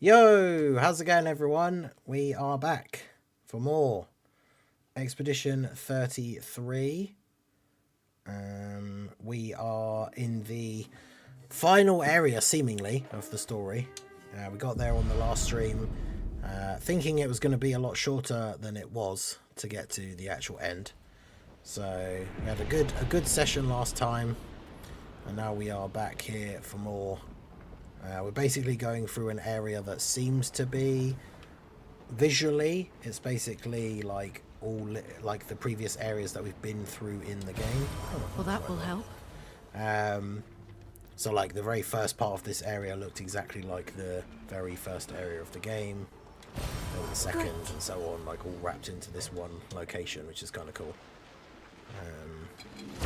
Yo, how's it going, everyone? We are back for more Expedition 33. We are in the final area, seemingly, of the story. We got there on the last stream, thinking it was going to be a lot shorter than it was to get to the actual end. So we had a good session last time, and now we are back here for more. We're basically going through an area that seems to be visually, it's basically like all like the previous areas that we've been through in the game. Well, that will help. So like the very first part of this area looked exactly like the very first area of the game. Then the second and so on, like all wrapped into this one location, which is kind of cool.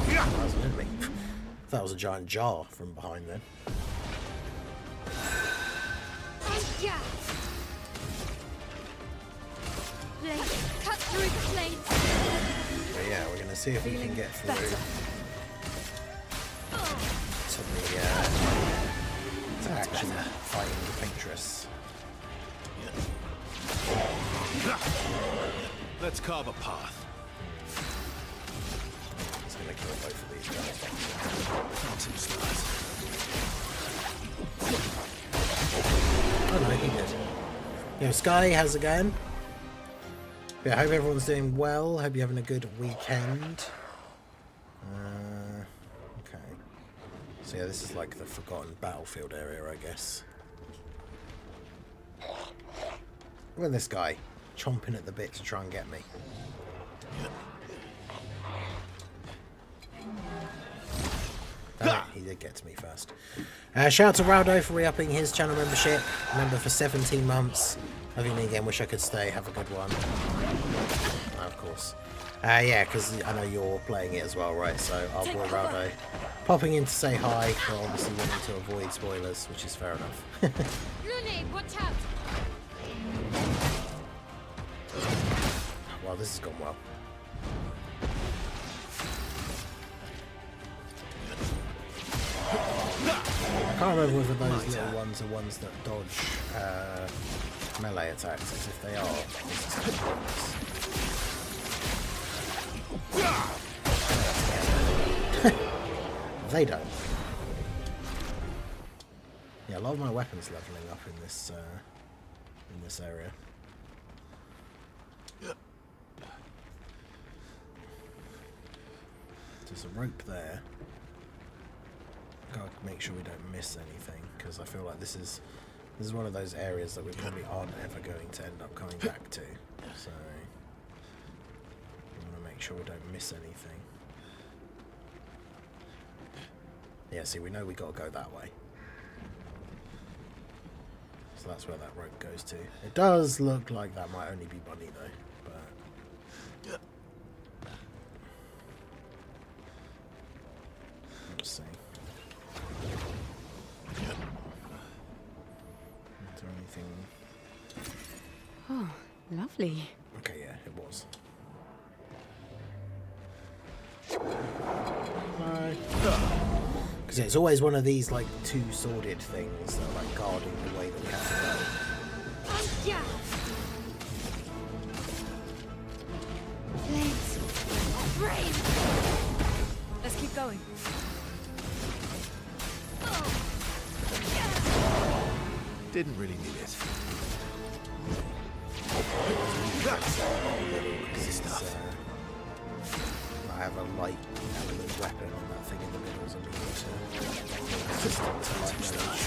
That was an enemy. That was a giant jar from behind then. Yeah. Cut through the flames. But yeah, we're going to see if we can get through to actually fighting the Paintress. Let's carve a path. He's going to kill both of these guys. Oh no, he did. Yo, Sky, how's it going? Yeah, I hope everyone's doing well. Hope you're having a good weekend. Okay. So yeah, this is like the forgotten battlefield area, I guess. Look at this guy, chomping at the bit to try and get me. He did get to me first. Shout out to Raldo for re-upping his channel membership. Member for 17 months. Having me again, wish I could stay. Have a good one. Of course. Yeah, because I know you're playing it as well, right? So our boy Raldo popping in to say hi, but obviously wanting to avoid spoilers, which is fair enough. Grenade, watch out. Well, this has gone well. I can't remember whether those little ones are ones that dodge melee attacks, as if they are. They don't. Yeah, a lot of my weapons leveling up in this area. There's a rope there. Gotta make sure we don't miss anything, because I feel like this is one of those areas that we probably aren't ever going to end up coming back to. So we want to make sure we don't miss anything. Yeah, see, we know we got to go that way. So that's where that rope goes to. It does look like that might only be Bunny though, but let's see. Is there anything? Oh, lovely. Okay, yeah, it was. Because it's always one of these like two-sworded things that are like guarding the way that we have to go. Yeah. Flames. Brave. Let's keep going. Didn't really need it. I have a light element weapon on that thing in the middle, so we need to resistant to light damage.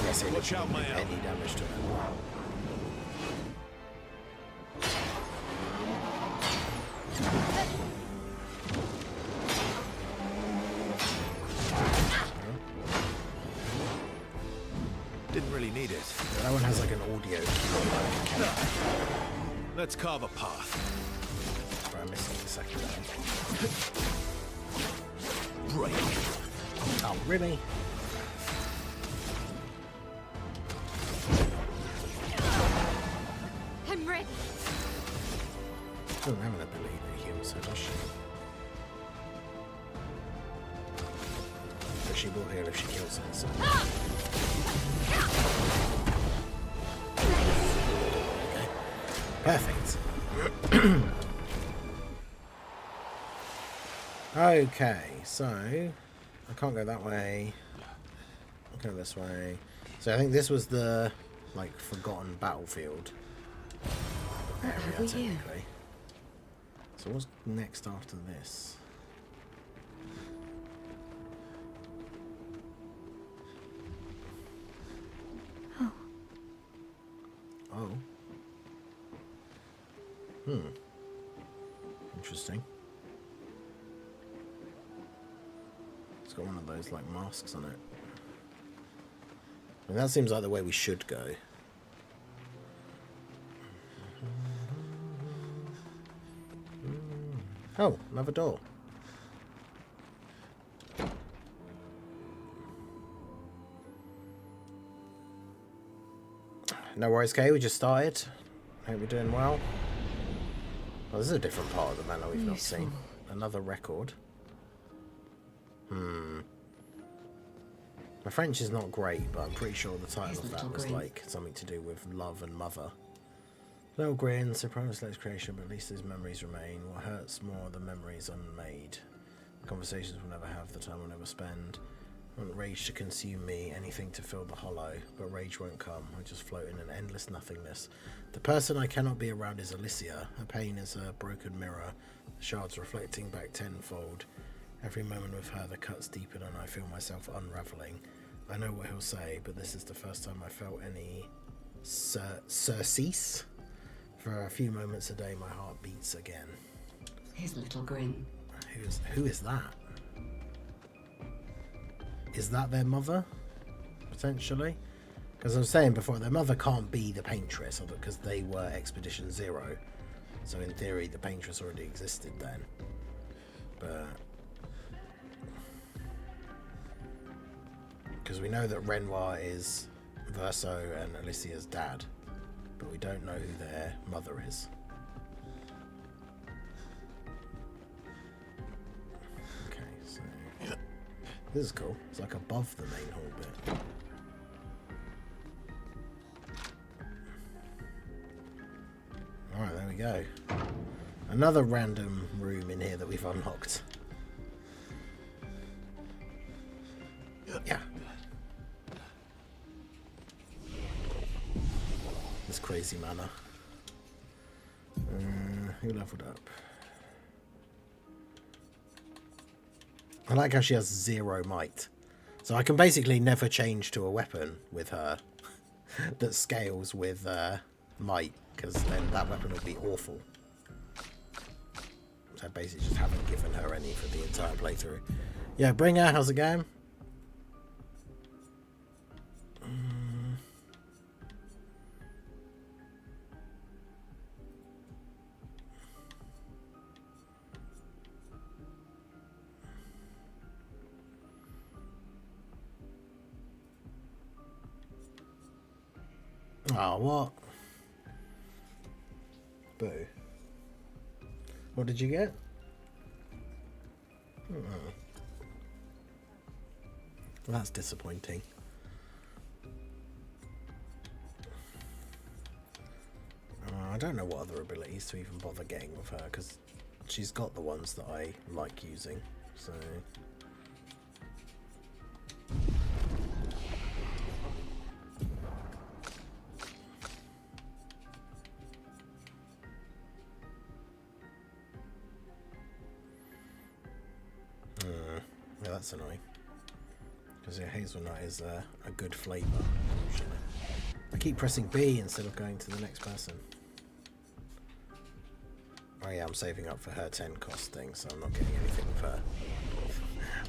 Yes, it Watch out, my any damage to it. Didn't really need it. Yeah, that one has like an audio. Let's carve a path. Sorry, I'm missing the second one. Break. Oh, really? I'm ready. Doesn't have an ability that heals, so does she? she will heal if she kills her. So. Okay. Perfect. Okay, so I can't go that way. I'll go this way. So I think this was the like forgotten battlefield area, technically. So what's next after this? Oh. Oh. Interesting. It's got one of those like masks on it. I mean, that seems like the way we should go. Oh, another door. No worries, Kay. We just started. Hope you're doing well. Oh, this is a different part of the manor we've not seen. Another record. My French is not great, but I'm pretty sure the title of that was like something to do with love and mother. Little grin, surprise less creation, but at least his memories remain. What hurts more than memories unmade. Conversations we'll never have, the time we'll never spend. I want rage to consume me, anything to fill the hollow, but rage won't come. I just float in an endless nothingness. The person I cannot be around is Alicia. Her pain is a broken mirror, the shards reflecting back tenfold. Every moment with her, the cuts deepen and I feel myself unravelling. I know what he'll say, but this is the first time I felt any surcease. For a few moments a day, my heart beats again. His little grin. Who is that? Is that their mother? Potentially? Because I was saying before, their mother can't be the Paintress, because they were Expedition Zero. So in theory, the Paintress already existed then. But... because we know that Renoir is Verso and Alicia's dad, but we don't know who their mother is. Okay, so this is cool. It's like above the main hall bit. Alright, there we go. Another random room in here that we've unlocked. Yeah. This crazy manor. Who leveled up? I like how she has 0 might. So I can basically never change to a weapon with her that scales with might, because then that weapon would be awful. So I basically just haven't given her any for the entire playthrough. Yeah, Bringer, how's it going? Oh, what? Boo. What did you get? Oh. Well, that's disappointing. I don't know what other abilities to even bother getting with her, because she's got the ones that I like using, so... yeah, that's annoying. Because yeah, hazelnut is a good flavour, usually. I keep pressing B instead of going to the next person. Oh yeah, I'm saving up for her 10 cost thing, so I'm not getting anything with her.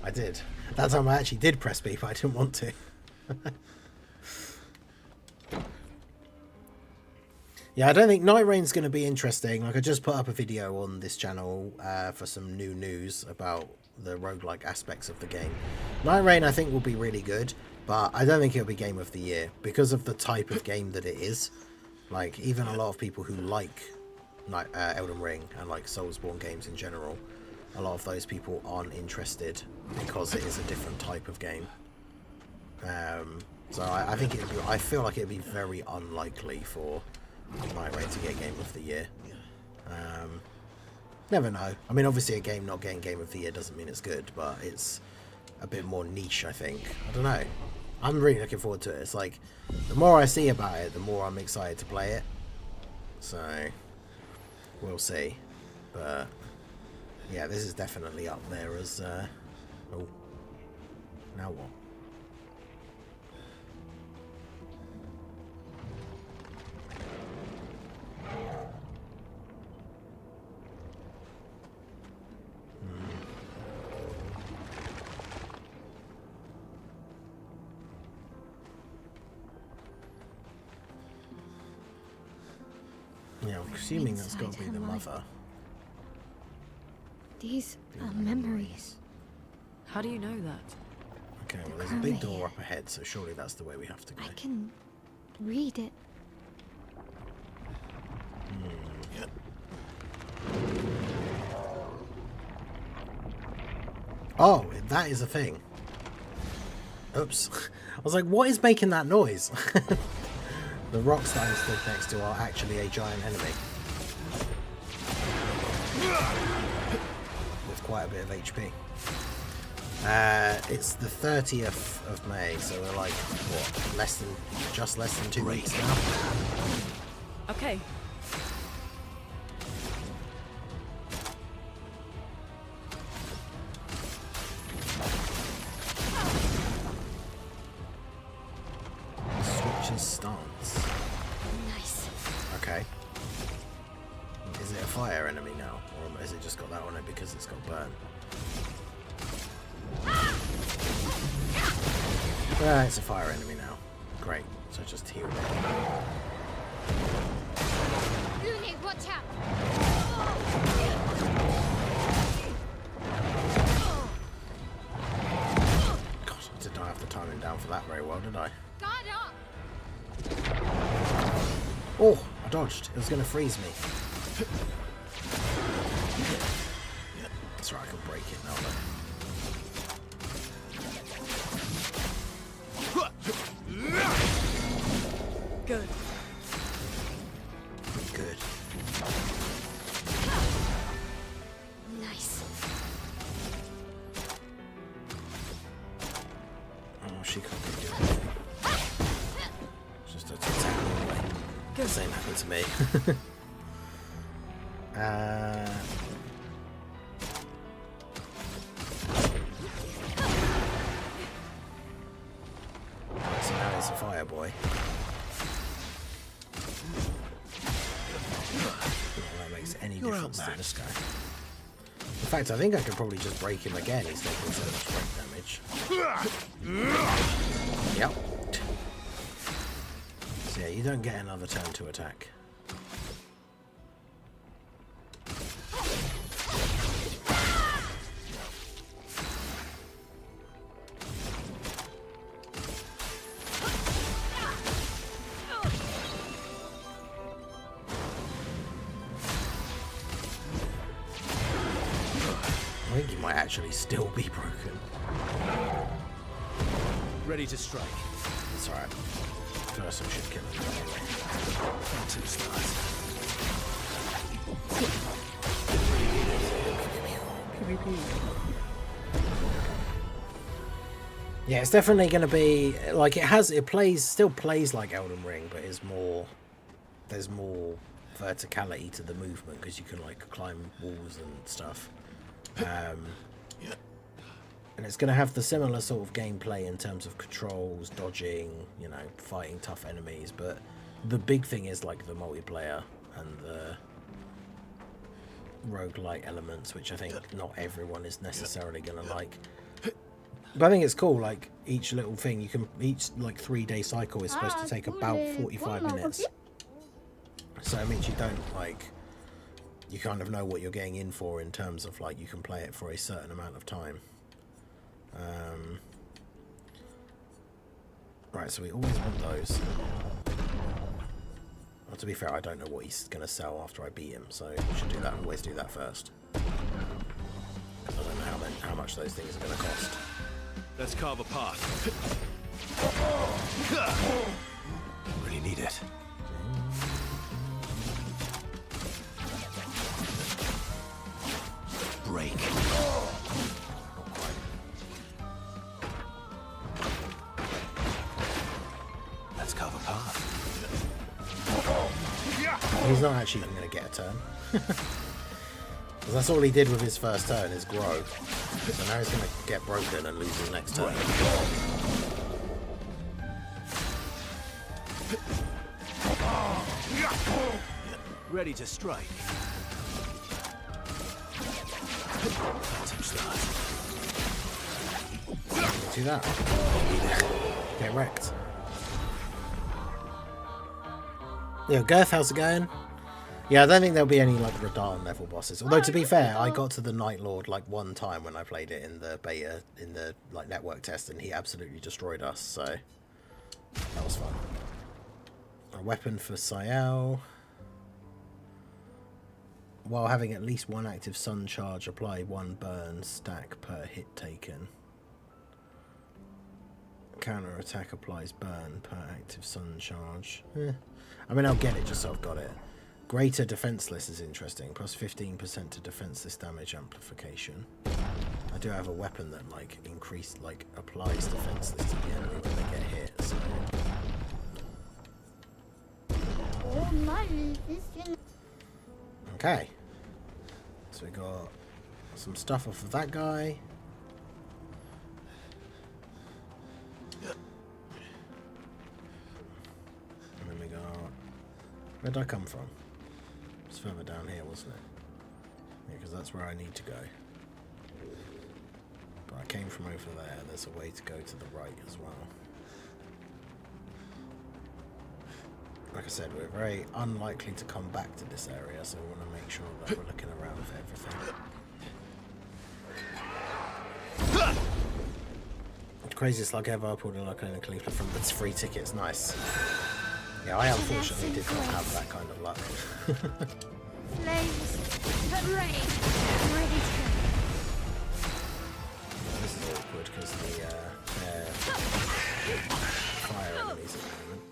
I did. That time I actually did press B, but I didn't want to. Yeah, I don't think Night Rain's going to be interesting. Like, I just put up a video on this channel for some new news about the roguelike aspects of the game. Night Rain, I think, will be really good, but I don't think it'll be Game of the Year because of the type of game that it is. Like, even a lot of people who like Elden Ring and like Soulsborne games in general a lot of those people aren't interested because it is a different type of game. So I think I feel like it'd be very unlikely for Night Raid to get Game of the Year. Never know. I mean, obviously a game not getting Game of the Year doesn't mean it's good, but it's a bit more niche, I think. I don't know. I'm really looking forward to it. It's like, the more I see about it, the more I'm excited to play it. So, we'll see. But, yeah, this is definitely up there as, oh, now what? Yeah, I'm assuming that's got to be the mother. These are memories. How do you know that? Okay, well there's a big door up ahead, so surely that's the way we have to go. I can read it. Oh, that is a thing. Oops. I was like, what is making that noise? The rocks that I'm stood next to are actually a giant enemy. With quite a bit of HP. It's the 30th of May, so we're like, what, just less than 2 weeks now? Okay. Switches stance. Nice. Okay. Is it a fire enemy now? Or has it just got that on it because it's got burn? It's a fire enemy now. Great. So just heal it. Lune, watch out! God, I did not have the timing down for that very well, did I? Guard up! Oh, I dodged. It was going to freeze me. That's right, I can break it now though. Good. Good. Nice. Oh, she can't really do anything. Just a attack anyway. Good. Same happened to me. So now it's a fire boy. That makes any difference to this guy. In fact, I think I could probably just break him again. He's taking so much break damage. Yep. So yeah, you don't get another turn to attack. I think he might actually still be broken. Ready to strike. It's alright. First I should kill him anyway. Phantom stars. Yeah, it's definitely going to be like still plays like Elden Ring, but there's more verticality to the movement because you can like climb walls and stuff. And it's going to have the similar sort of gameplay in terms of controls, dodging, you know, fighting tough enemies, but the big thing is like the multiplayer and the roguelite elements, which I think not everyone is necessarily going to like. But I think it's cool, like each little thing each like 3-day cycle is supposed to take about 45 minutes. So it means you don't like, you kind of know what you're getting in for in terms of like you can play it for a certain amount of time. Right, so we always want those. Well, to be fair, I don't know what he's going to sell after I beat him, so we should do that. Always do that first. Because I don't know how much those things are going to cost. Let's carve a path. Really need it. Break. Let's carve a path. He's not actually even going to get a turn. Because that's all he did with his first turn, is grow. So now he's going to get broken and lose his next turn. Ready to strike. Do that. Get wrecked. Yeah, Girth, how's it going? Yeah, I don't think there'll be any like Radahn level bosses. Although to be fair, I got to the Night Lord like one time when I played it in the beta, in the like network test, and he absolutely destroyed us. So that was fun. A weapon for Sayal. While having at least one active sun charge, apply 1 burn stack per hit taken. Counter attack applies burn per active sun charge. I mean, I'll get it just so I've got it. Greater defenseless is interesting. Plus 15% to defenseless damage amplification. I do have a weapon that like applies defenseless to the enemy when they get hit. So. Okay. So we got some stuff off of that guy. And then we got... Where did I come from? It's further down here, wasn't it? Yeah, because that's where I need to go. But I came from over there. There's a way to go to the right as well. Like I said, we're very unlikely to come back to this area, so we want to make sure that we're looking around for everything. The craziest luck ever, I pulled a luck in a Kepler from the free tickets. Nice. Yeah, I unfortunately did not have that kind of luck. Flames, but rain, ready to go. This is awkward because they're fire enemies at the moment.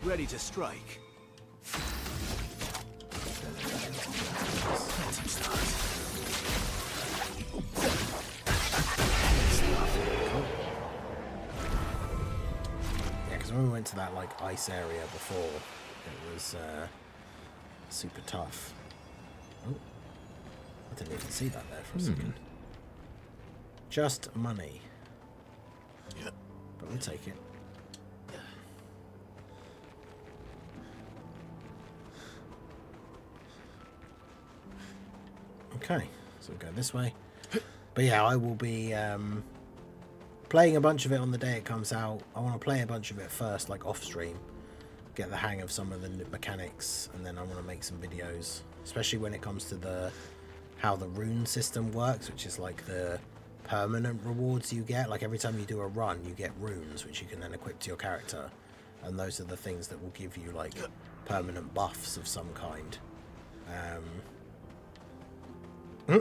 Ready to strike. Yeah, because when we went to that like ice area before, it was super tough. Oh, I didn't even see that there for a second. Just money. But we'll take it. Okay, so we'll go this way. But yeah, I will be playing a bunch of it on the day it comes out. I want to play a bunch of it first, like off stream, get the hang of some of the mechanics, and then I want to make some videos, especially when it comes to how the rune system works, which is like the permanent rewards you get. Like every time you do a run, you get runes, which you can then equip to your character, and those are the things that will give you like permanent buffs of some kind. I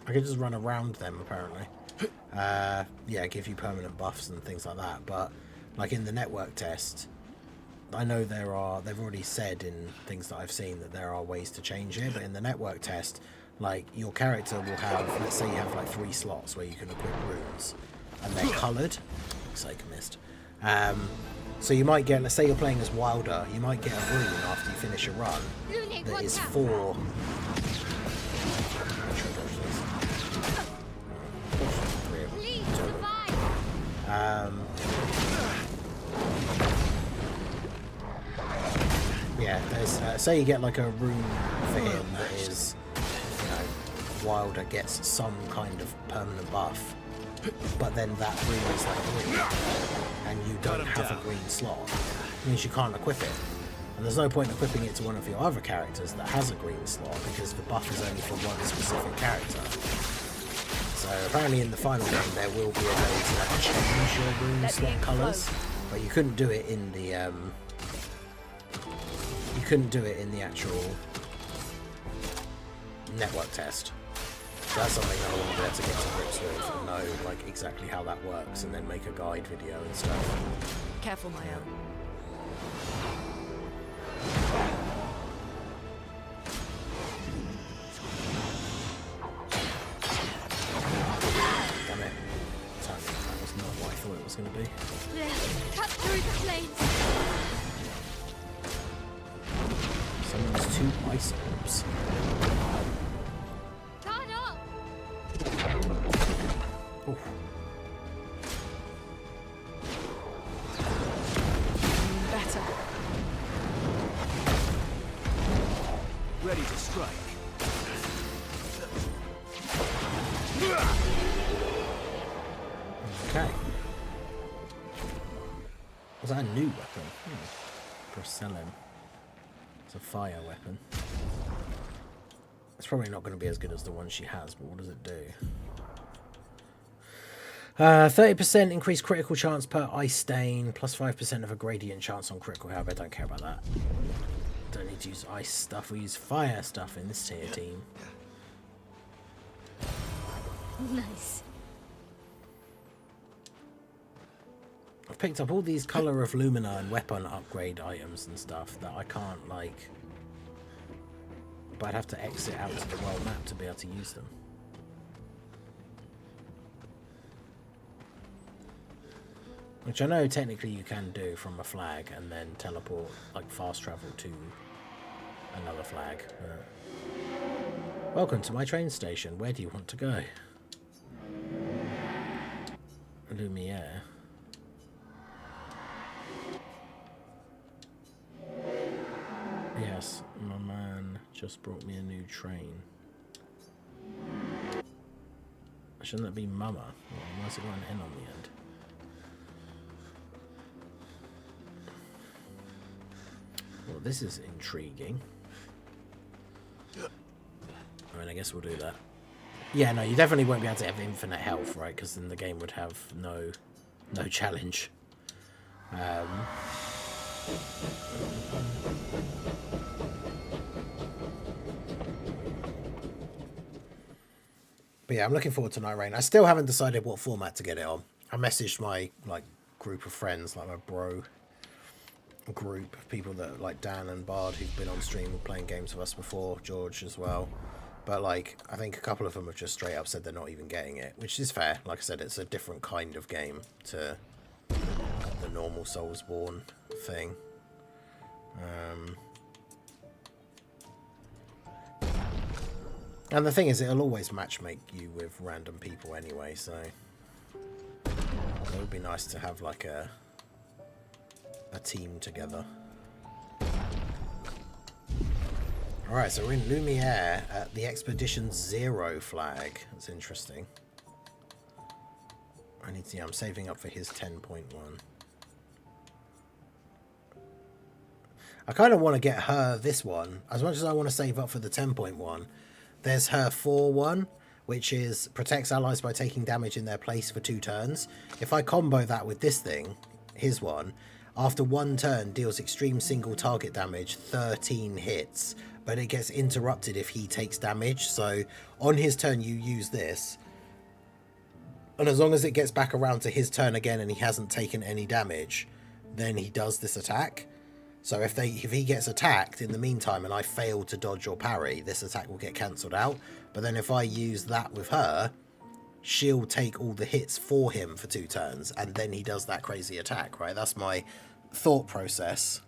can just run around them apparently. Yeah, give you permanent buffs and things like that. But like in the network test, I know they've already said in things that I've seen that there are ways to change it. But in the network test, like your character will have, let's say you have like 3 slots where you can equip runes, and they're coloured. Looks like I missed. So you might get, let's say you're playing as Wilder, you might get a rune after you finish a run that is for. Yeah, there's say you get like a rune for him that is, you know, Wilder gets some kind of permanent buff, but then that rune is like green, and you don't have a green slot. It means you can't equip it, and there's no point equipping it to one of your other characters that has a green slot because the buff is only for one specific character. So apparently in the final game there will be a way to like change your rune slot colours. But you couldn't do it in the actual network test. So that's something that I want to be able to get to grips with and know like exactly how that works, and then make a guide video and stuff. Careful, my own. Damn it. That was not what I thought it was going to be. Cut through the flames. Summons 2 ice orbs. Guard up. Oof. Better. Ready to strike. Okay. Was that a new weapon? Porcelain. It's a fire weapon. It's probably not going to be as good as the one she has, but what does it do? 30% increased critical chance per ice stain, plus 5% of a gradient chance on critical. However, I don't care about that. Don't need to use ice stuff. We use fire stuff in this tier team. Nice. I've picked up all these Color of Lumina and weapon upgrade items and stuff that I can't, like... But I'd have to exit out to the world map to be able to use them. Which I know technically you can do from a flag and then teleport, like fast travel to another flag. Welcome to my train station. Where do you want to go? Lumiere. Yes, my man just brought me a new train. Shouldn't that be Mama? Why has it got an N on the end? Well, this is intriguing. I mean, I guess we'll do that. Yeah, no, you definitely won't be able to have infinite health, right? Because then the game would have no challenge. But yeah, I'm looking forward to Night Rain. I still haven't decided what format to get it on. I messaged my like group of friends, like my bro group of people that like Dan and Bard, who've been on stream playing games with us before, George as well. But like, I think a couple of them have just straight up said they're not even getting it, which is fair. Like I said, it's a different kind of game to the normal Soulsborne thing. And the thing is, it'll always matchmake you with random people anyway, so it would be nice to have like a team together. Alright, so we're in Lumiere at the Expedition 0 flag. That's interesting. I need to, yeah, I'm saving up for his 10.1. I kind of want to get her this one. As much as I want to save up for the 10.1, there's her 4-1, which is protects allies by taking damage in their place for 2 turns. If I combo that with this thing, his one, after 1 turn deals extreme single target damage, 13 hits, but it gets interrupted if he takes damage. So on his turn you use this, and as long as it gets back around to his turn again and he hasn't taken any damage, then he does this attack. So if he gets attacked in the meantime and I fail to dodge or parry, this attack will get cancelled out. But then if I use that with her, she'll take all the hits for him for 2 turns, and then he does that crazy attack, right? That's my thought process.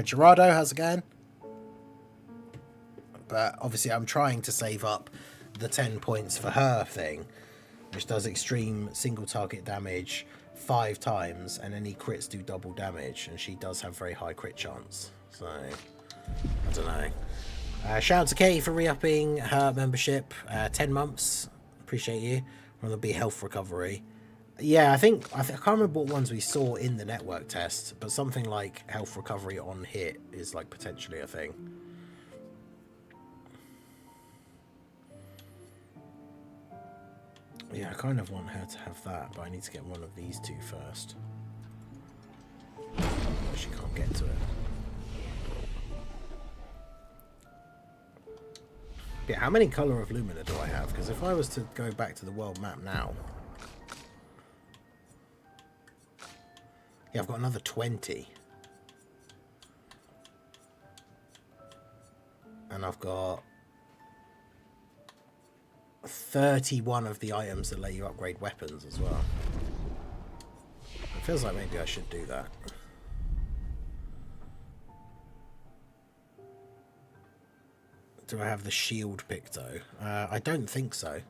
Gerardo, how's it going? But obviously I'm trying to save up the 10 points for her thing, which does extreme single target damage 5 times, and any crits do double damage, and she does have very high crit chance. So I don't know. Shout out to Katie for re-upping her membership. 10 months. Appreciate you. From the Be Health Recovery. Yeah, I can't remember what ones we saw in the network test, but something like health recovery on hit is like potentially a thing. Yeah, I kind of want her to have that, but I need to get one of these 2 first. actually can't get to it. Yeah, how many Colour of Lumina do I have? Because if I was to go back to the world map now... Yeah, I've got another 20. And I've got 31 of the items that let you upgrade weapons as well. It feels like maybe I should do that. Do I have the shield picto? I don't think so.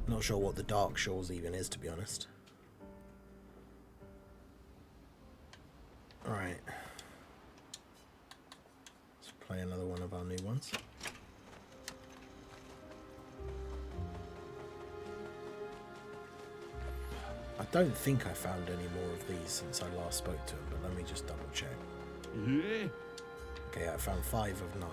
Not sure what the Dark Shores even is, to be honest. Alright. Let's play another one of our new ones. I don't think I found any more of these since I last spoke to him, but let me just double check. Okay, I found 5 of 9.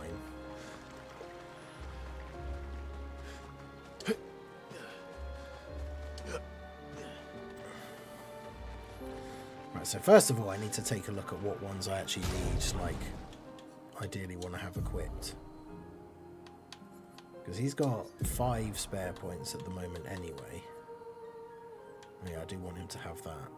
Right, so first of all, I need to take a look at what ones I actually need, like, ideally want to have equipped. Because he's got 5 spare points at the moment anyway. Yeah, I do want him to have that.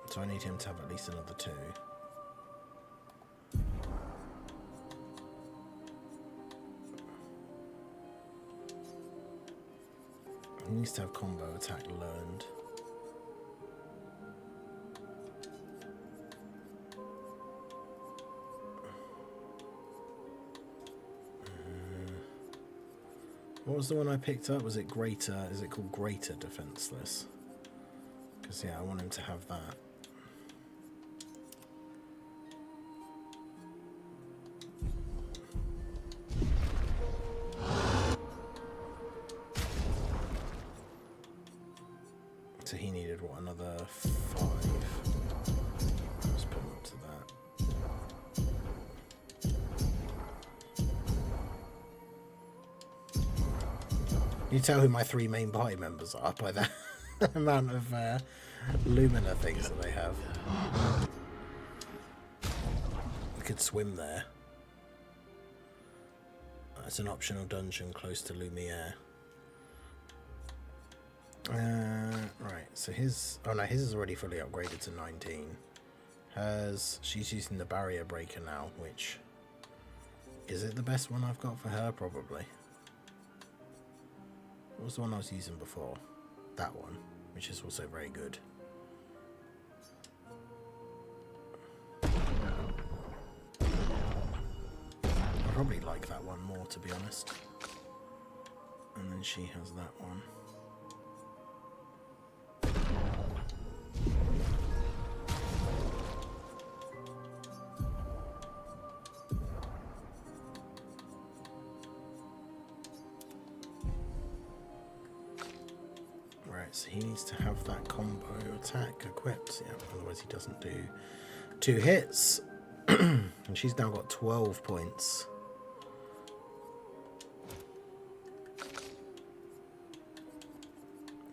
So I need him to have at least another 2. He needs to have combo attack learned. What was the one I picked up? Was it greater? Is it called greater defenseless? Because yeah, I want him to have that. So he needed what, another 5? Let's put him up to that. You tell who my 3 main party members are by that amount of Lumina things that they have. We could swim there. It's an optional dungeon close to Lumiere. Right, so his... Oh no, his is already fully upgraded to 19. She's using the barrier breaker now, which... Is it the best one I've got for her? Probably. What was the one I was using before? That one, which is also very good. I probably like that one more, to be honest. And then she has that one. So he needs to have that combo attack equipped, yeah, otherwise he doesn't do 2 hits. And she's now got 12 points.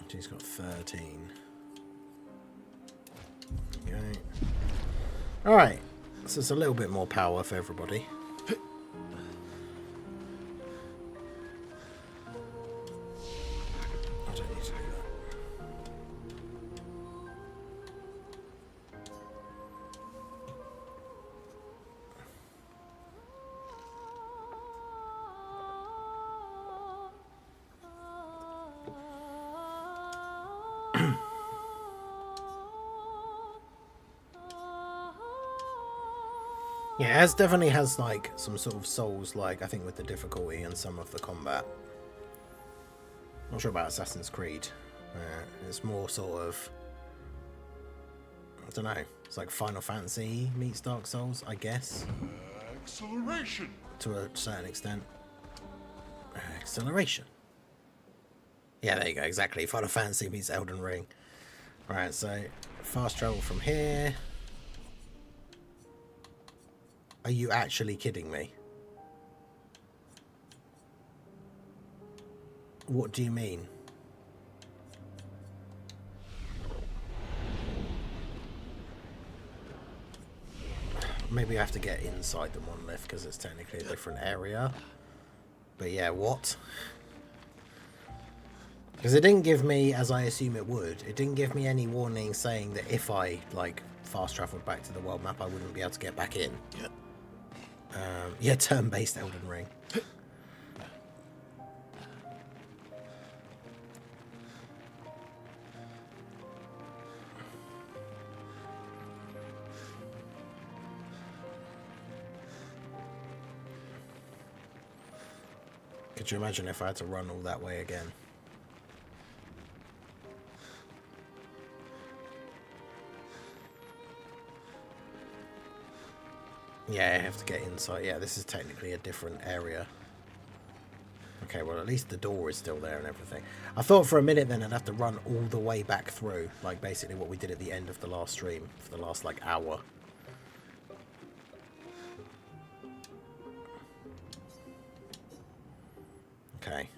She's got 13. Okay. Alright, so it's a little bit more power for everybody. Yeah, it definitely has like some sort of Souls, like I think with the difficulty and some of the combat. Not sure about Assassin's Creed. It's more sort of, I don't know. It's like Final Fantasy meets Dark Souls, I guess. Acceleration. To a certain extent. Acceleration. Yeah, there you go. Exactly. Final Fantasy meets Elden Ring. Right, so fast travel from here. Are you actually kidding me? What do you mean? Maybe I have to get inside the monolith because it's technically a different area. But yeah, what? Because it didn't give me, as I assume it would, it didn't give me any warning saying that if I, like, fast traveled back to the world map, I wouldn't be able to get back in. Yeah, turn-based Elden Ring. Could you imagine if I had to run all that way again? Yeah, I have to get inside. Yeah, this is technically a different area. Okay, well, at least the door is still there and everything. I thought for a minute then I'd have to run all the way back through, like basically what we did at the end of the last stream, for the last, like, hour. Okay.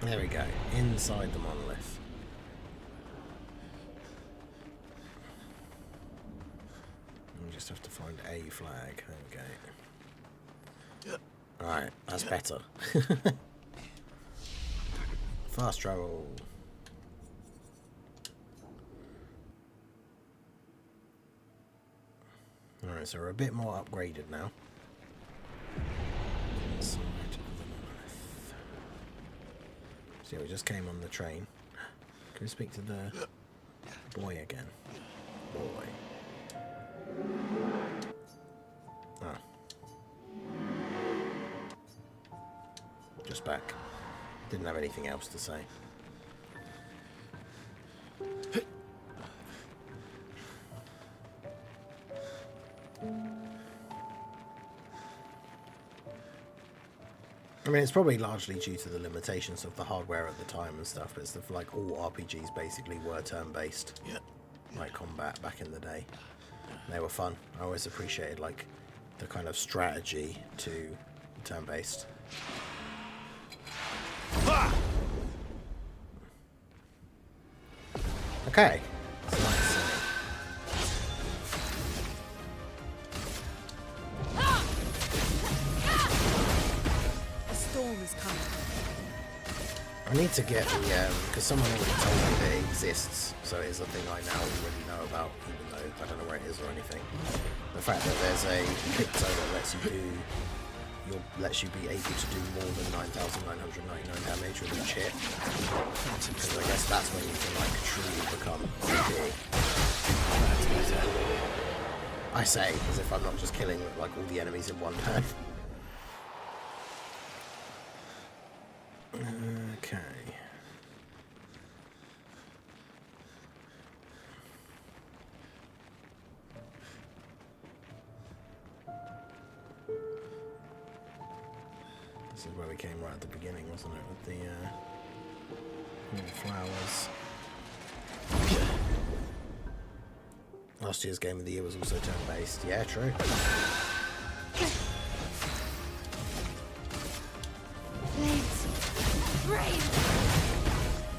There we go. Inside the monolith. We just have to find a flag. There we go. Alright, that's better. Fast travel. Alright, so we're a bit more upgraded now. Inside the monolith. So yeah, we just came on the train. Can we speak to the boy again? Boy. Ah. Just back. Didn't have anything else to say. I mean, it's probably largely due to the limitations of the hardware at the time and stuff, but it's the, like, all RPGs basically were turn-based. Yeah. Like combat back in the day. They were fun. I always appreciated, like, the kind of strategy to turn-based. Okay. So nice. I need to get the, because someone already told me that it exists, so it is a thing I now already know about, even though I don't know where it is or anything. The fact that there's a crypto that lets you do, lets you be able to do more than 9,999 damage with each hit. Because I guess that's when you can, like, truly become OP. I say, as if I'm not just killing, like, all the enemies in one turn. Okay. This is where we came right at the beginning, wasn't it? With the flowers. Last year's Game of the Year was also turn-based. Yeah, true.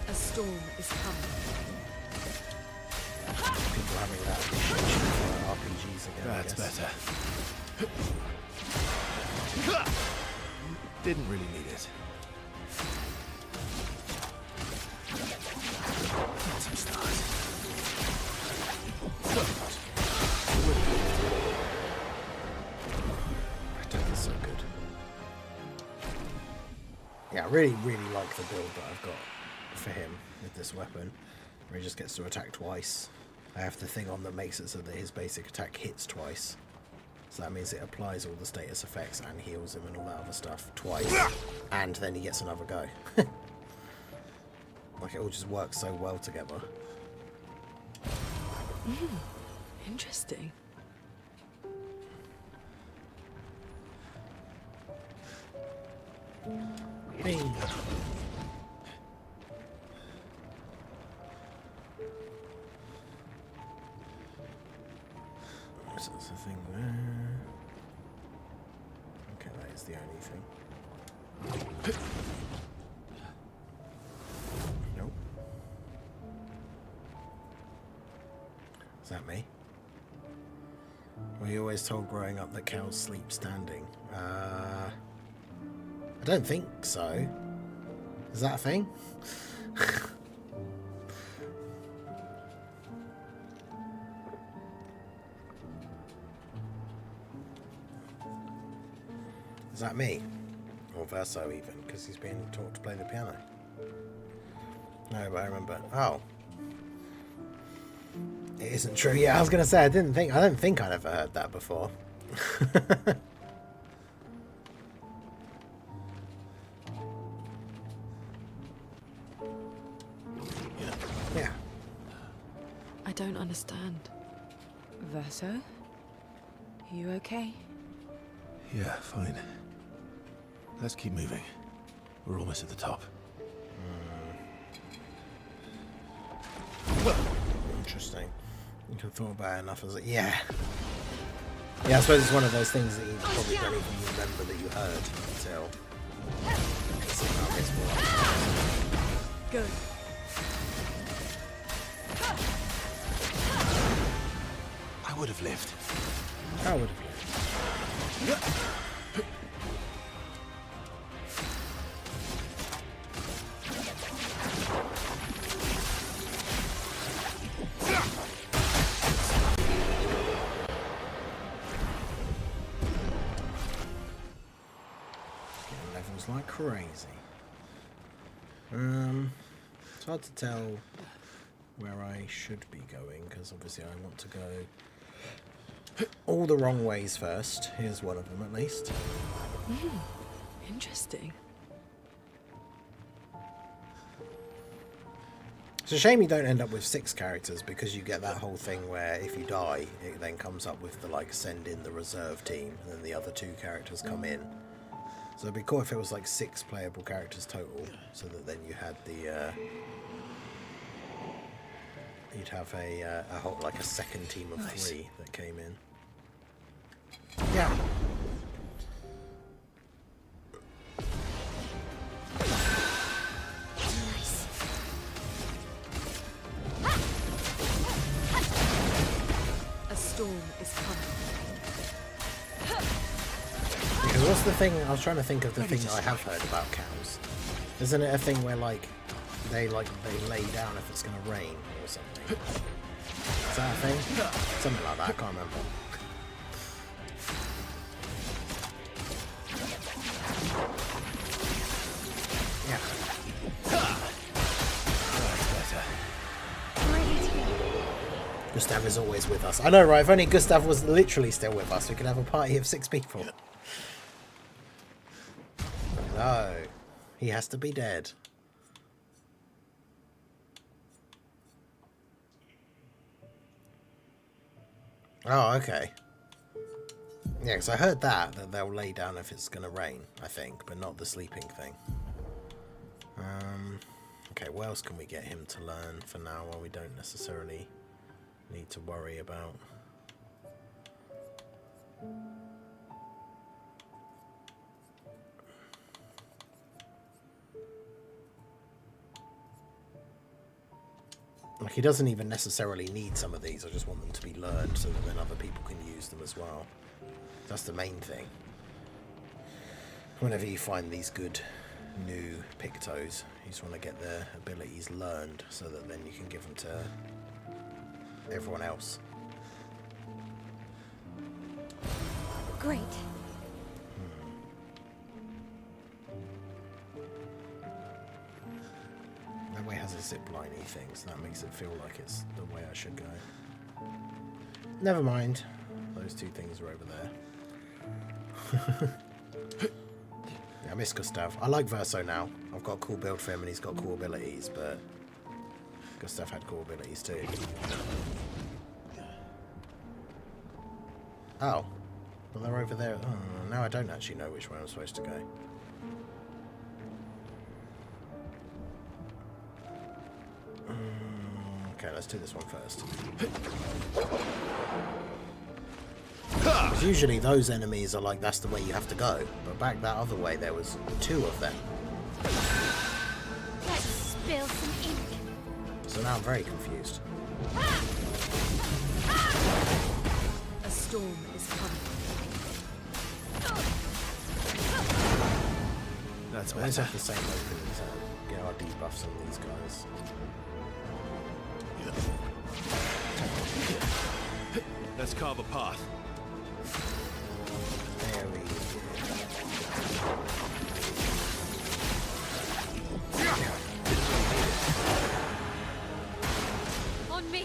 A storm is coming. People having that appreciation for RPGs again. That's better. Didn't really need it. That's a start. That is so good. Yeah, I really like the build that I've got for him with this weapon, where he just gets to attack twice. I have the thing on that makes it so that his basic attack hits twice. So that means it applies all the status effects and heals him and all that other stuff twice. And then he gets another go. Like, it all just works so well together. Interesting. Hey. So that's the thing there. Okay, that is the only Nope. Is that me? Were you always told growing up that cows sleep standing? I don't think so. Is that a thing? Is that me? Or Verso even, because he's being taught to play the piano. No, but I remember. Oh. It isn't true. Yeah, I was gonna say I don't think I'd ever heard that before. Yeah. I don't understand. Verso? You okay? Yeah, fine. Let's keep moving. We're almost at the top. Interesting. You can have thought about it enough as it. Yeah. Yeah, I suppose it's one of those things that you probably don't even remember that you heard until somehow gets more up. Good. I would have lived. I would have. Levels like crazy. It's hard to tell where I should be going because obviously I want to go all the wrong ways first. Here's one of them at least. Interesting. It's a shame you don't end up with 6 characters because you get that whole thing where if you die, it then comes up with the like send in the reserve team and then the other 2 characters come in. So it'd be cool if it was like 6 playable characters total, so that then you had the you'd have a whole, like a second team of 3 that came in. Yeah. A storm is coming. Because what's the thing? I was trying to think of the thing that I have heard about cows. Isn't it a thing where like they lay down if it's going to rain or something? Is that a thing? Something like that. I can't remember. Yeah. Gustav is always with us. I know, right? If only Gustav was literally still with us, we could have a party of 6 people. No, he has to be dead. Oh, okay. Yeah, because I heard that they'll lay down if it's going to rain, I think, but not the sleeping thing. Okay, what else can we get him to learn for now while we don't necessarily need to worry about? Like, he doesn't even necessarily need some of these, I just want them to be learned so that then other people can use them as well. That's the main thing. Whenever you find these good new Pictos, you just want to get their abilities learned so that then you can give them to everyone else. Great. That way has a zipline-y thing, so that makes it feel like it's the way I should go. Never mind. Those 2 things are over there. Yeah, I miss Gustav. I like Verso now. I've got a cool build for him and he's got cool abilities, but Gustav had cool abilities too. Oh. Well, they're over there. Oh, now I don't actually know which way I'm supposed to go. Okay, let's do this one first. Because usually those enemies are like, that's the way you have to go. But back that other way, there was 2 of them. Let's spill some ink. So now I'm very confused. A storm is coming. That's Let's better. have the same opening to get our debuffs on these guys. Let's carve a path. There we go. On me.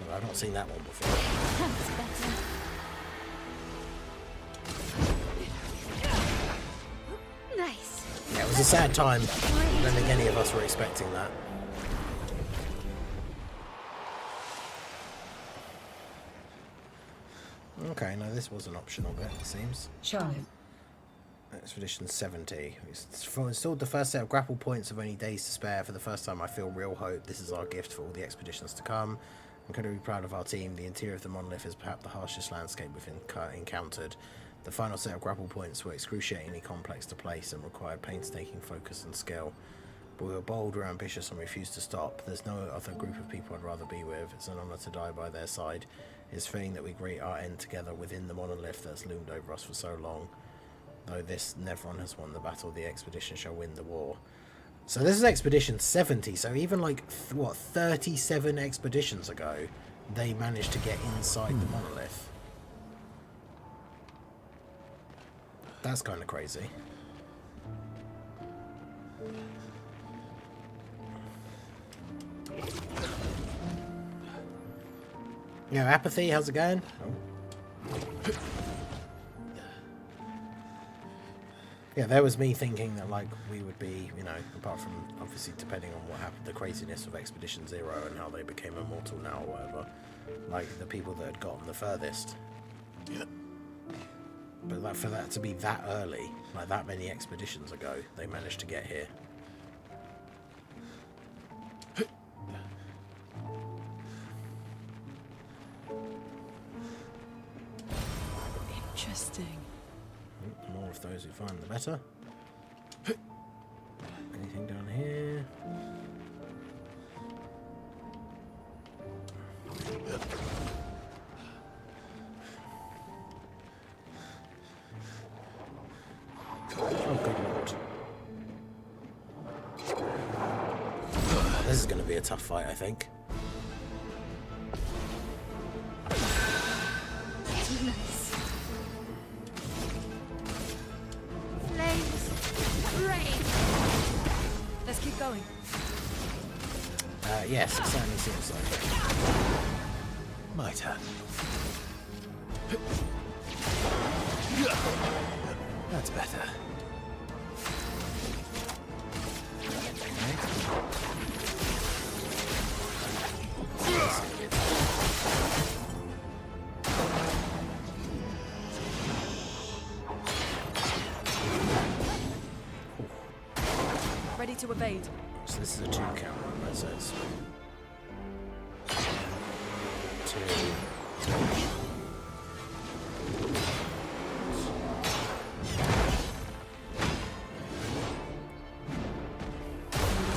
Well, I've not seen that one before. That's better. Nice. Yeah, it was a sad time. I don't think any of us were expecting that. Okay, no, this was an optional bit, it seems. Charlotte. Expedition 70. It's installed the first set of grapple points of only days to spare. For the first time, I feel real hope. This is our gift for all the expeditions to come. I'm incredibly proud of our team. The interior of the monolith is perhaps the harshest landscape we've encountered. The final set of grapple points were excruciatingly complex to place and required painstaking focus and skill. But we were bold, we were ambitious, and refused to stop. There's no other group of people I'd rather be with. It's an honour to die by their side. It's fitting that we greet our end together within the monolith that's loomed over us for so long. Though this Nevron has won the battle, the expedition shall win the war. So this is Expedition 70, so even like, what, 37 expeditions ago, they managed to get inside the monolith. That's kind of crazy. Yeah, Apathy, how's it going? Oh. Yeah, there was me thinking that, like, we would be, you know, apart from, obviously, depending on what happened, the craziness of Expedition Zero and how they became immortal now or whatever, like, the people that had gotten the furthest. Yeah. But like, for that to be that early, like that many expeditions ago, they managed to get here. Interesting. The more of those we find, the better. Anything down here? Oh, good lord. This is going to be a tough fight, I think. Nice. Flames. Rain. Let's keep going. Yes, it certainly seems like it. My turn. That's better. Ready to evade. So this is a 2 count, right? So it's 2.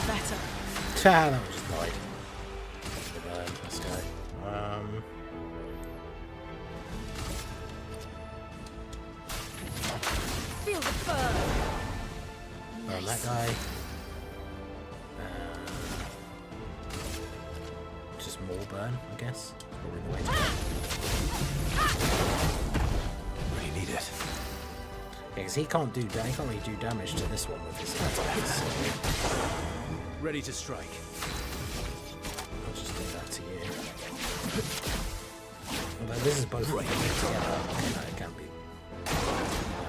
Better. Ah, that just died. Let's go. Feel the burn. Burn that guy. Just more burn, I guess. Probably the way to go. Really need it. Yeah, because he can't really do damage to this one with his attacks. Ready to strike. I'll just do that to you. Although this is both right together, it can be.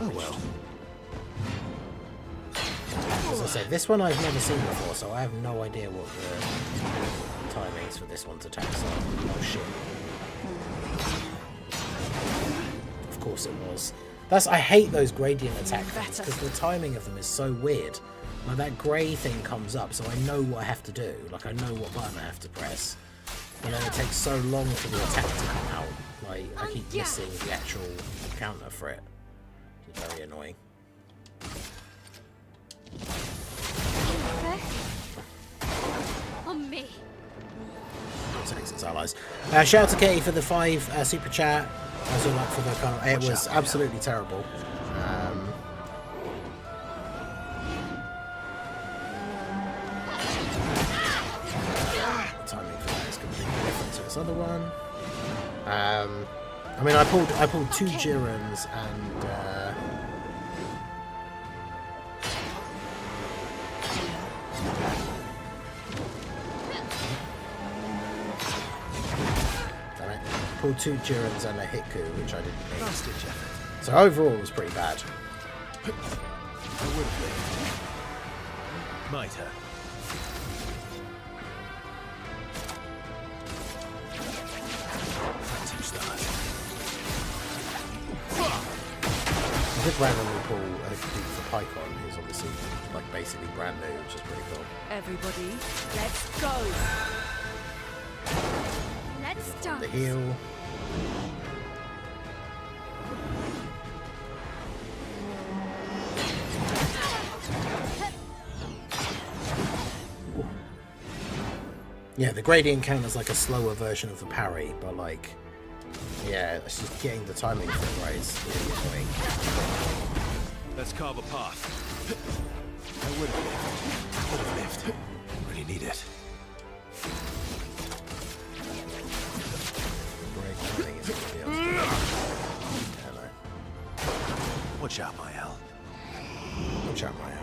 Oh well. As I said, this one I've never seen before, so I have no idea what the timings for this one's attacks are. Oh shit. Of course it was. I hate those gradient attack things because the timing of them is so weird. Like that grey thing comes up, so I know what I have to do. Like I know what button I have to press. But then it takes so long for the attack to come out. Like I keep missing the actual counter for it. It's very annoying. On me. Protects its allies. Shout out to Katie for the 5 super chat. Also like for the kind of, it was absolutely terrible. The timing for that is completely different to its other one. I mean, I pulled 2 Jirans and pulled 2 Jirans and a Hiku, which I didn't need. So overall, it was pretty bad. I would have lived. Might have. Too stars. I did randomly pull a dude for Pycon, who's obviously like basically brand new, which is pretty cool. Everybody, let's go. Let's start. The heal. Yeah, the gradient counters like a slower version of the parry, but like, yeah, it's just getting the timing thing right is really annoying. Let's carve a path. I would have lived. Really need it. Break timing is gonna be Hello. Watch out, my Al. Watch out, Maya.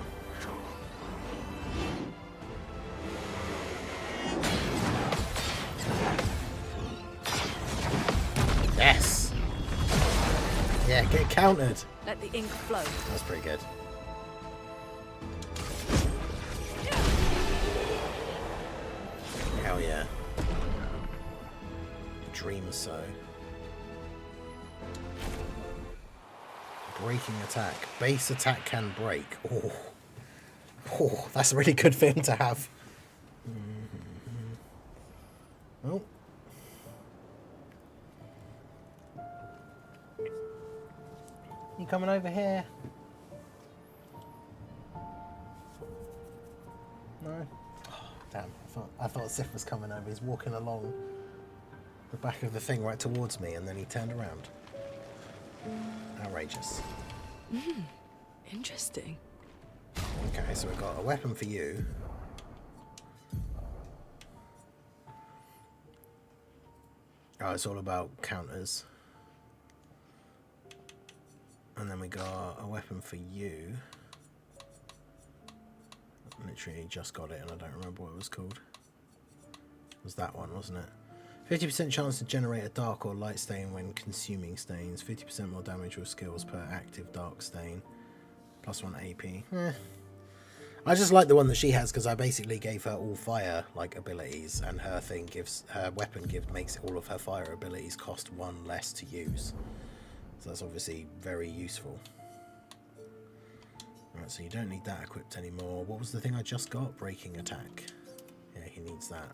Yes! Yeah, get countered. Let the ink flow. That's pretty good. Hell yeah. Dream so. Breaking attack. Base attack can break. Oh. Oh, that's a really good thing to have. Oh. You coming over here? No? Oh, damn, I thought Sif was coming over. He's walking along the back of the thing right towards me, and then he turned around. Outrageous. Interesting. Okay, so we've got a weapon for you. Oh, it's all about counters. And then we got a weapon for you. Literally just got it and I don't remember what it was called. It was that one, wasn't it? 50% chance to generate a dark or light stain when consuming stains. 50% more damage with skills per active dark stain. +1 AP. I just like the one that she has because I basically gave her all fire like abilities, and her thing gives her weapon makes all of her fire abilities cost 1 less to use. So that's obviously very useful. Right, so you don't need that equipped anymore. What was the thing I just got? Breaking attack. Yeah, he needs that.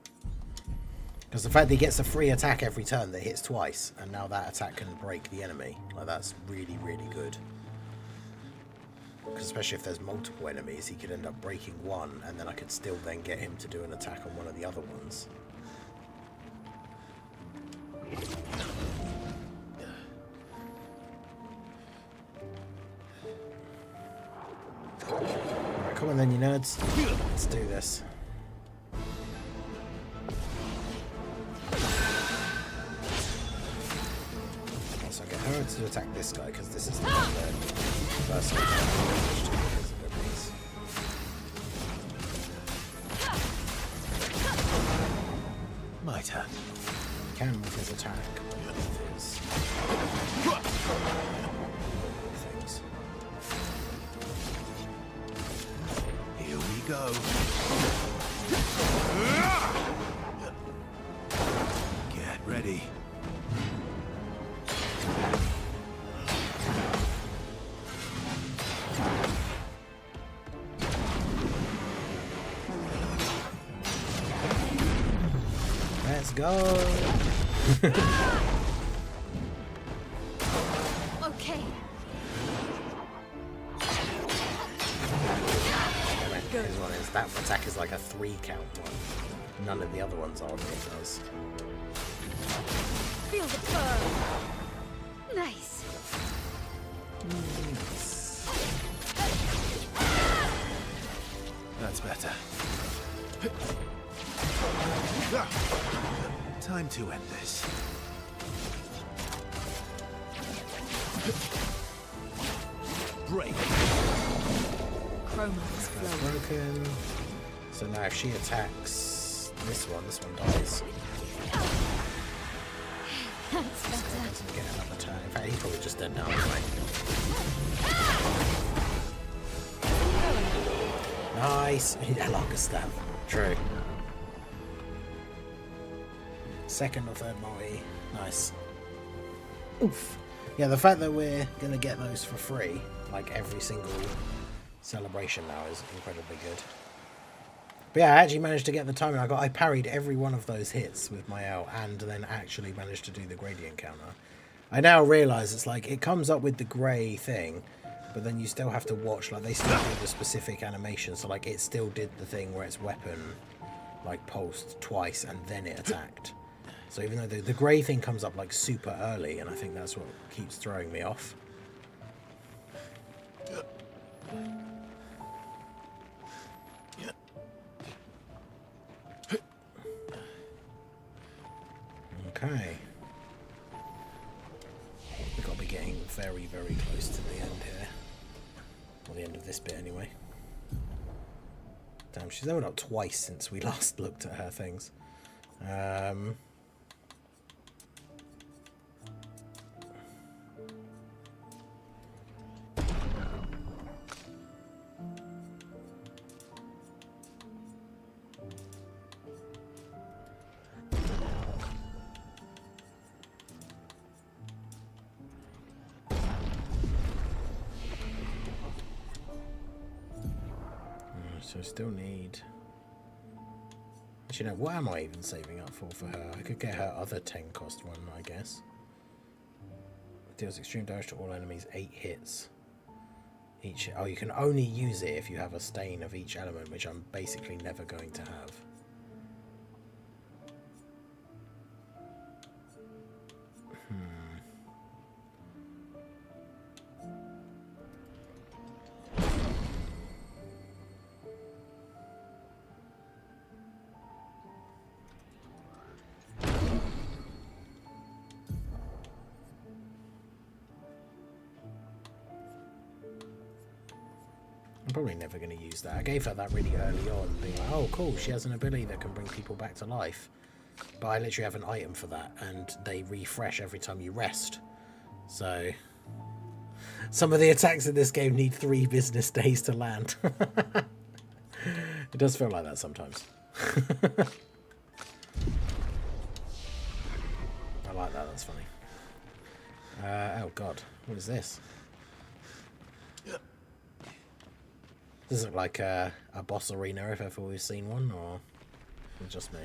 Because the fact that he gets a free attack every turn that hits twice, and now that attack can break the enemy, like that's really, really good. Because especially if there's multiple enemies, he could end up breaking one, and then I could still then get him to do an attack on one of the other ones. Alright, come on then, you nerds. Let's do this. So I get her to attack this guy, because this is the one that first I damage to his abilities. My turn. He can with his attack, but not with his things. Here we go. Get ready. Let's go! Okay. Here's one is that attack is like a 3 count one. None of the other ones are, but it does. Feel the burn. Nice. That's better. Time to end this. Break. Chroma is flowing. Broken. So now if she attacks this one dies. That's So better. he doesn't get another turn. In fact, he's probably just dead now anyway. Nice. Yeah, like a stab. True. Second or third multi. Nice. Oof. Yeah, the fact that we're going to get those for free, like every single celebration now, is incredibly good. But yeah, I actually managed to get the timing. I parried every one of those hits with my L and then actually managed to do the gradient counter. I now realise it's like it comes up with the grey thing, but then you still have to watch, like they still do the specific animation, so like it still did the thing where its weapon like pulsed twice and then it attacked. So even though the grey thing comes up like super early, and I think that's what keeps throwing me off. Okay. We've got to be getting very, very close to the end here. Or the end of this bit anyway. Damn, she's leveled up twice since we last looked at her things. So I still need... Actually, no, what am I even saving up for her? I could get her other 10 cost one, I guess. Deals extreme damage to all enemies, 8 hits. Each. Oh, you can only use it if you have a stain of each element, which I'm basically never going to have. I'm probably never going to use that. I gave her that really early on, being like, oh cool, she has an ability that can bring people back to life. But I literally have an item for that, and they refresh every time you rest. So, some of the attacks in this game need 3 business days to land. It does feel like that sometimes. I like that, that's funny. Oh god, what is this? Does it look like a boss arena if ever we've seen one, or just me?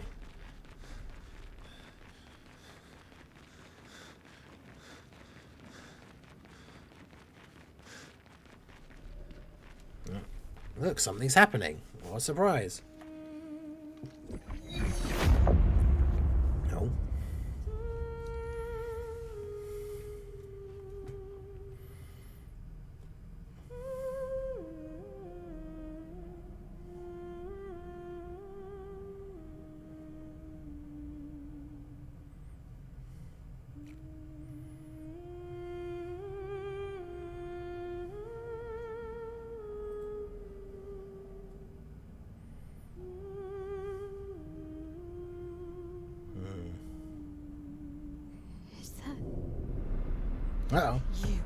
Look, something's happening. What a surprise. No. Uh-oh. You.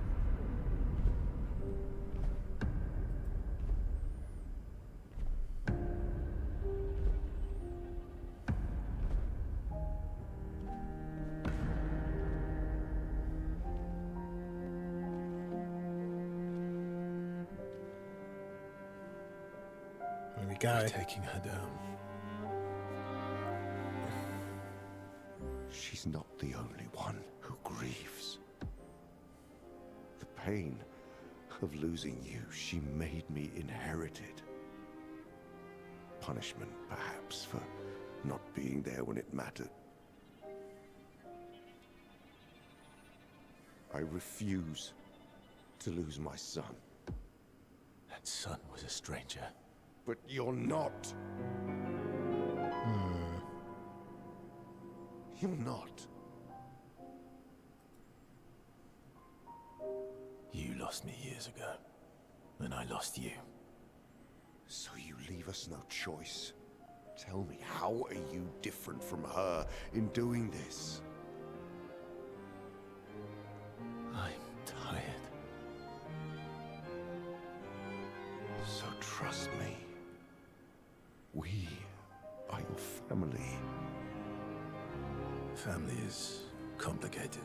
There we go. Taking her down. She's not the only one who grieves. The pain of losing you she made me inherit it. Punishment, perhaps, for not being there when it mattered. I refuse to lose my son. That son was a stranger. But you're not. You're not. You lost me years ago, and I lost you. So you leave us no choice. Tell me, how are you different from her in doing this? I'm tired. So trust me. We are your family. Family is complicated.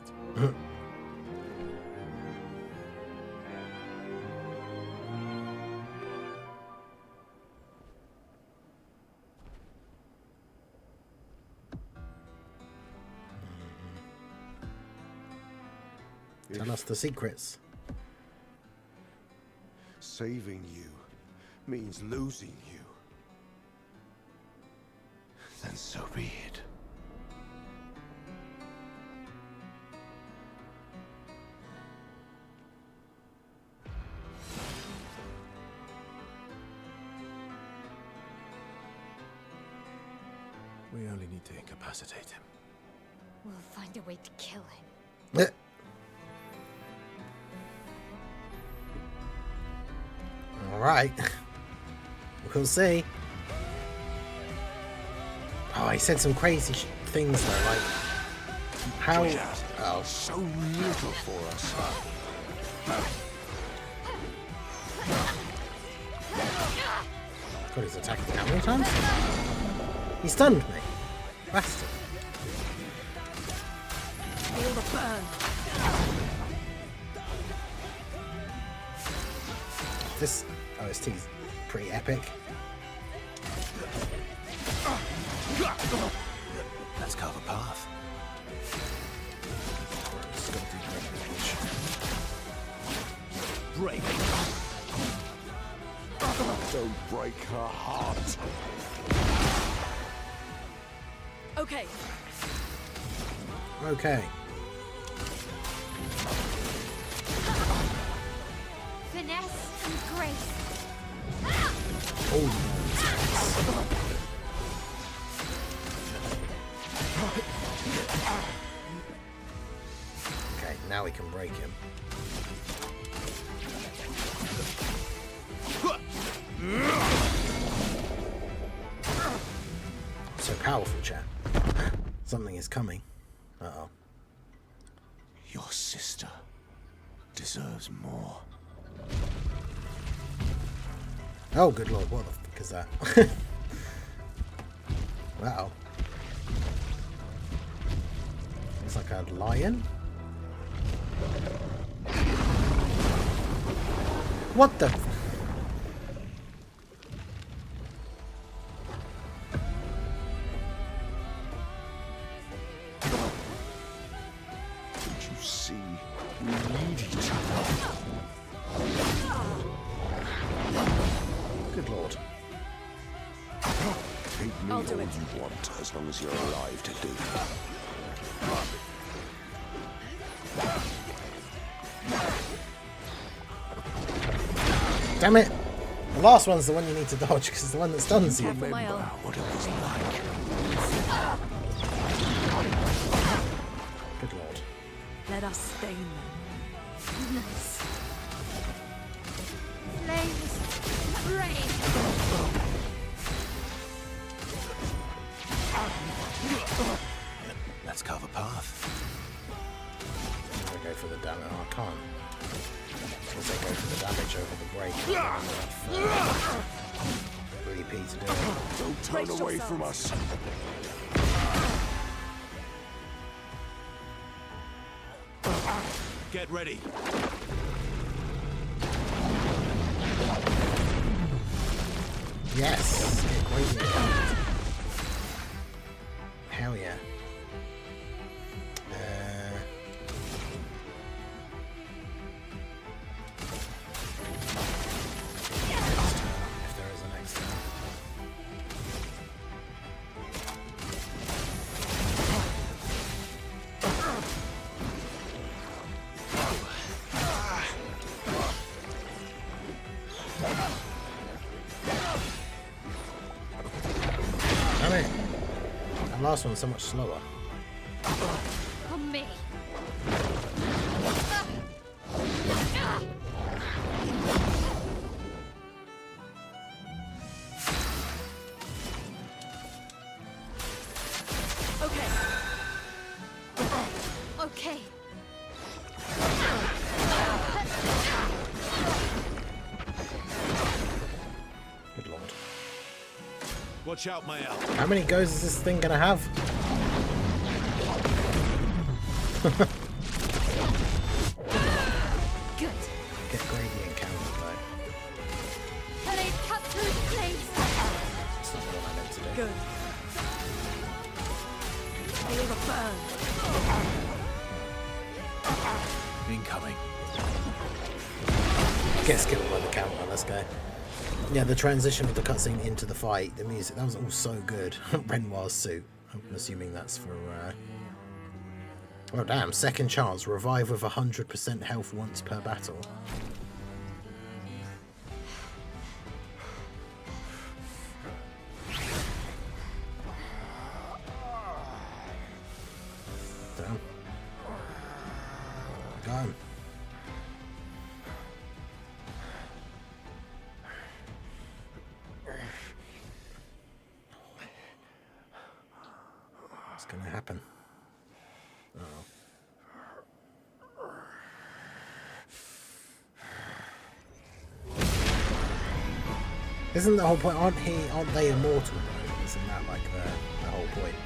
Tell us the secrets. Saving you means losing you, then so be it. We only need to incapacitate him. We'll find a way to kill him. Alright. We'll see. Oh, he said some crazy things though, like... How... Oh. So little for us. God, he's attacking how many times? He stunned me. Bastard. Feel the burn. This OST's pretty epic. Let's carve a path. Break. Don't break her heart. Okay. Okay. Finesse and grace. Oh, okay, now we can break him. So powerful, chat. Something is coming. Uh-oh. Your sister deserves more. Oh, good lord, what the fuck is that? Wow. Looks like a lion? What the... Don't you see? We need each other. Good lord. Take me I'll all do it. you want, as long as you're alive to do it. Damn it! The last one's the one you need to dodge, because it's the one that stuns you. Careful, my own. What it was like. Good lord. Let us stain them. Nice. Flames. Rain. Let's carve a path. I'm gonna go for the damage. Oh, I can't. Because they go for the damage over the break. Really P to do it. Don't turn Brace away from us. Get ready. Yes! Get crazy. Hell yeah. last one so much slower? On me. Okay. Okay. Good lord. Watch out, Mayel. How many goes is this thing gonna have? Good. Get gradient counted though. Can I cut through the flames? That's not what I meant to do. Good. Feel the burn. Incoming. Gets killed by the counter, let's go. Yeah, the transition of the cutscene into the fight, the music, that was all so good. Renoir's suit. I'm assuming that's for... Oh damn, second chance. Revive with 100% health once per battle. Damn. Go on. What's gonna happen? Uh-oh. Isn't the whole point? Aren't they immortal though? Isn't that like the whole point?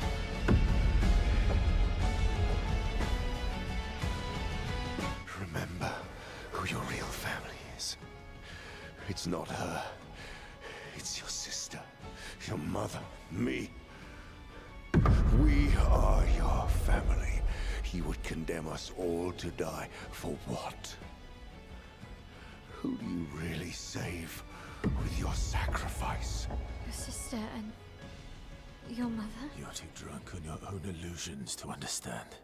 Remember who your real family is. It's not her. It's your sister, your mother, me. We are your family. He would condemn us all to die for what? Who do you really save with your sacrifice? Your sister and your mother? You're too drunk on your own illusions to understand.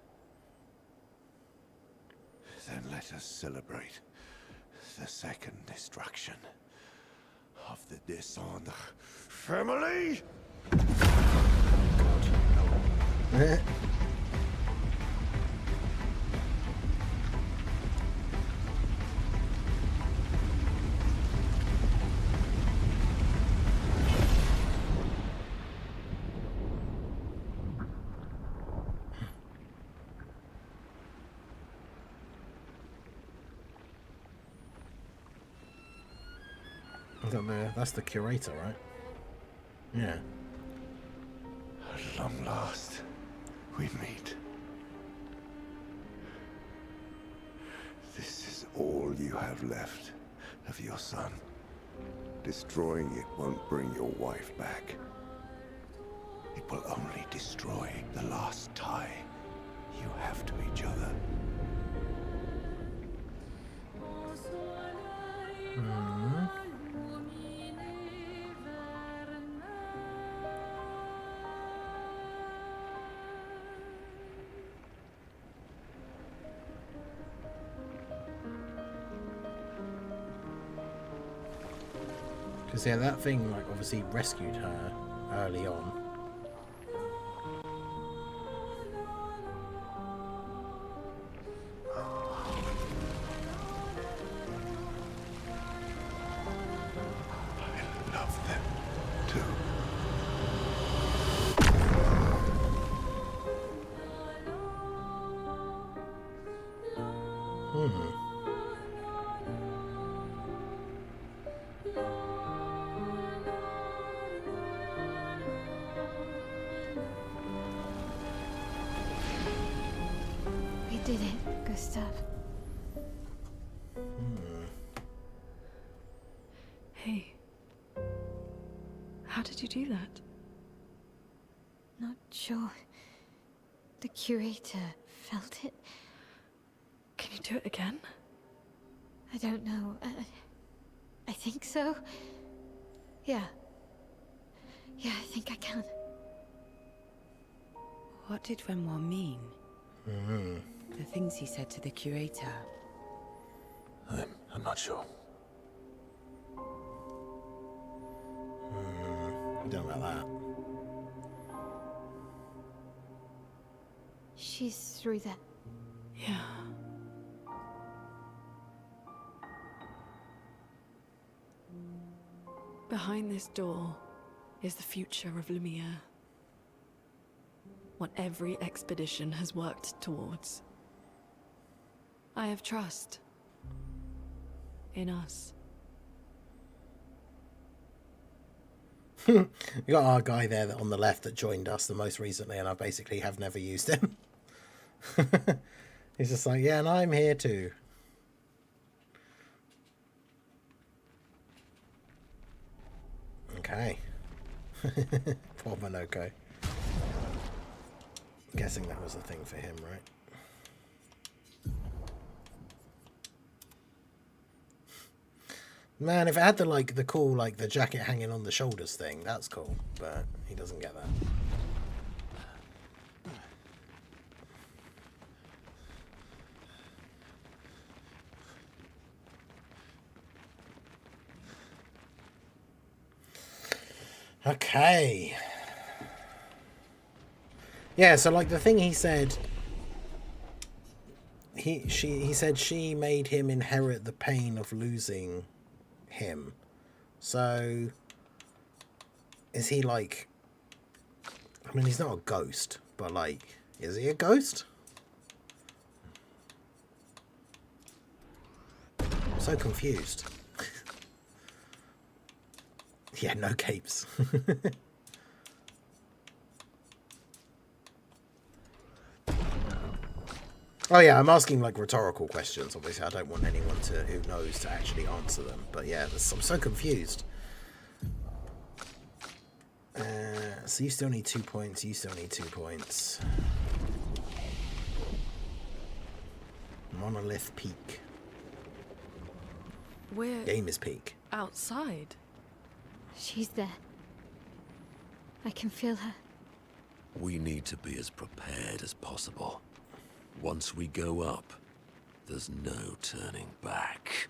Then let us celebrate the second destruction of the Descendre family. That's the curator, right? Yeah. At long last, we meet. This is all you have left of your son. Destroying it won't bring your wife back. It will only destroy the last tie you have to each other. Because yeah, that thing like obviously rescued her early on. I love them too. We did it, Gustav. Hey. How did you do that? Not sure. The curator felt it. Can you do it again? I don't know. I think so. Yeah. Yeah, I think I can. What did Renoir mean? The things he said to the curator. I'm not sure. Don't know about that. She's through there. Yeah. Behind this door is the future of Lumiere. What every expedition has worked towards. I have trust in us. We got our guy there on the left that joined us the most recently, and I basically have never used him. He's just like, yeah, and I'm here too. Okay. Poor Monoko. I'm guessing that was a thing for him, right? Man, if it had the cool, the jacket hanging on the shoulders thing, that's cool. But he doesn't get that. Okay. Yeah, so the thing he said, he said she made him inherit the pain of losing him. So is he I mean, he's not a ghost, but is he a ghost? I'm so confused. Yeah, no capes. Oh yeah, I'm asking rhetorical questions. Obviously, I don't want anyone who knows to actually answer them. But yeah, I'm so confused. So you still need 2 points. You still need 2 points. Monolith Peak. We're Game is Peak. outside. She's there. I can feel her. We need to be as prepared as possible. Once we go up, there's no turning back.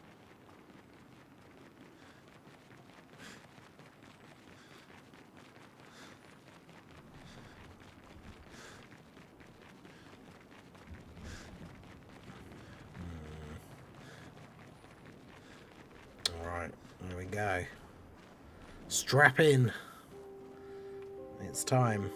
Alright, there we go. Strap in. It's time.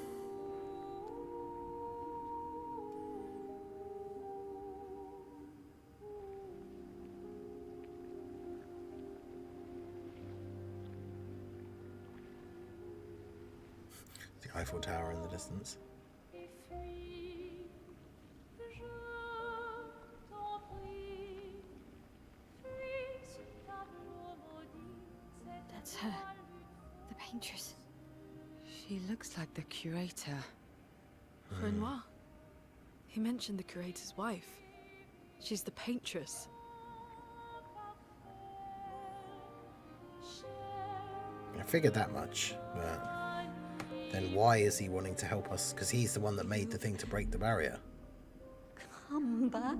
The Eiffel Tower in the distance. That's her. The Paintress. She looks like the curator. Renoir. He mentioned the curator's wife. She's the Paintress. I figured that much, but then why is he wanting to help us? Because he's the one that made the thing to break the barrier. Come back.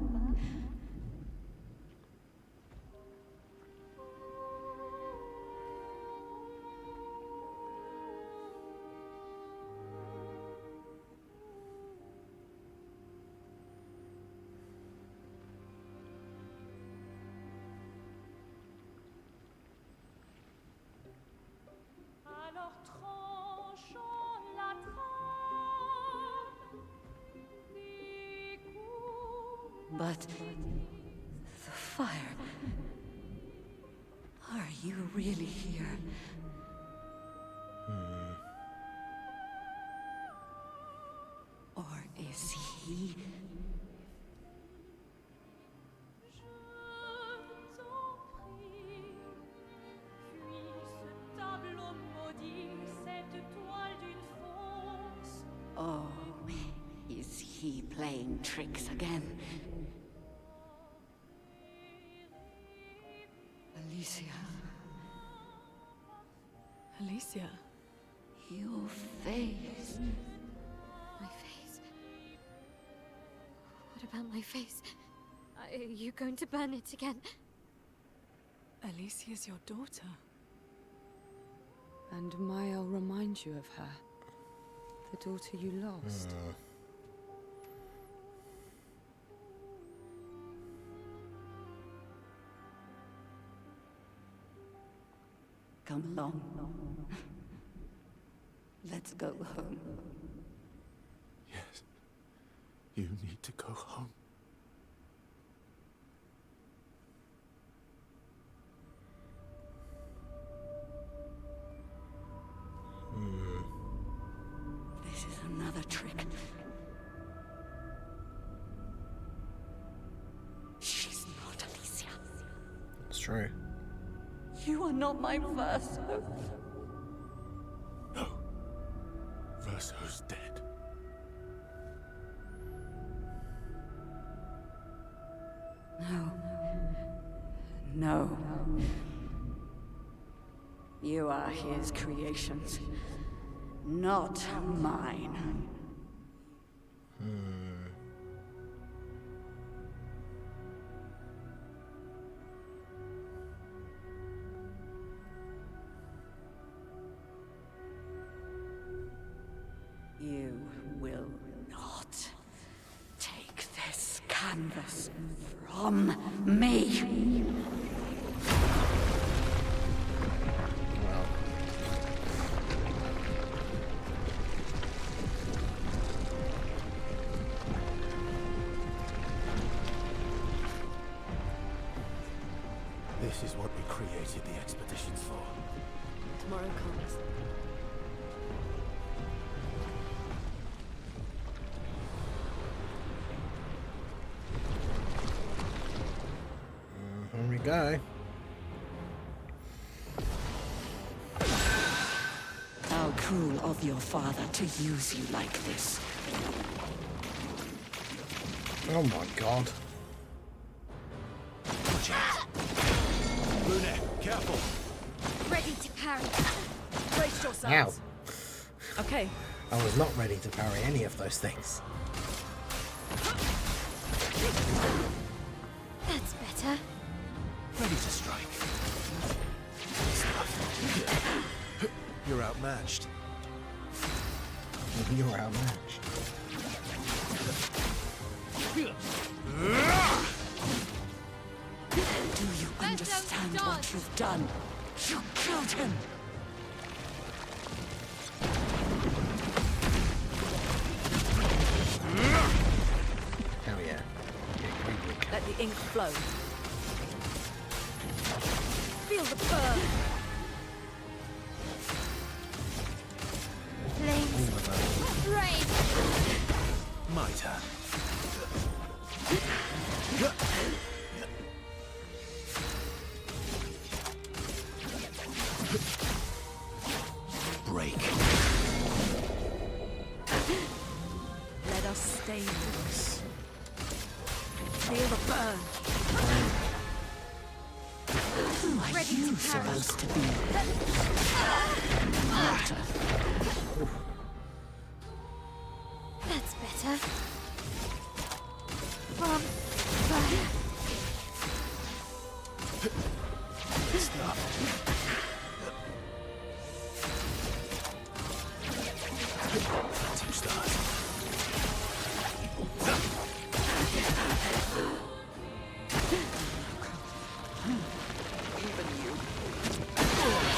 But the fire. Are you really here? Or is he? Oh, is he playing tricks again? Alicia. Alicia. Your face. My face. What about my face? Are you going to burn it again? Alicia's your daughter. And Maya reminds you of her. The daughter you lost. Come along. Let's go home. Yes. You need to go home. This is another trick. She's not Alicia. It's true. You are not my first hope. No. Verso's dead. No. No. You are his creations, not mine. You will not take this canvas from me. Well, This is what we created the expeditions for. Tomorrow comes. here we go. How cruel of your father to use you like this. Oh my god. Watch out. Lune, careful. Ready to parry. Brace yourselves. Ow. Okay. I was not ready to parry any of those things. That's better. Ready to strike. You're outmatched. You're outmatched. Do you understand what you've done? You killed him. Hell yeah. Let the ink flow. Feel the burn. Flames. Rain. My turn. Break. Let us stay with this. Feel the burn. Who are Ready you to parry. supposed to be? Water. That's better. Fire. Team start.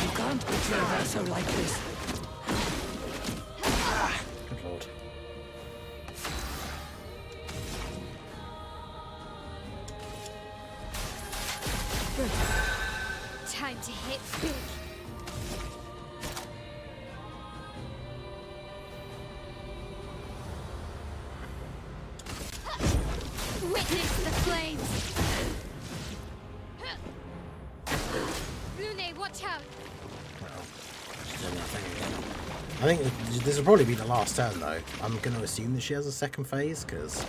You can't betray Verso like this. Good lord. Time to hit big. Witness the flames. Lune, watch out. I think this will probably be the last turn though. I'm going to assume that she has a second phase because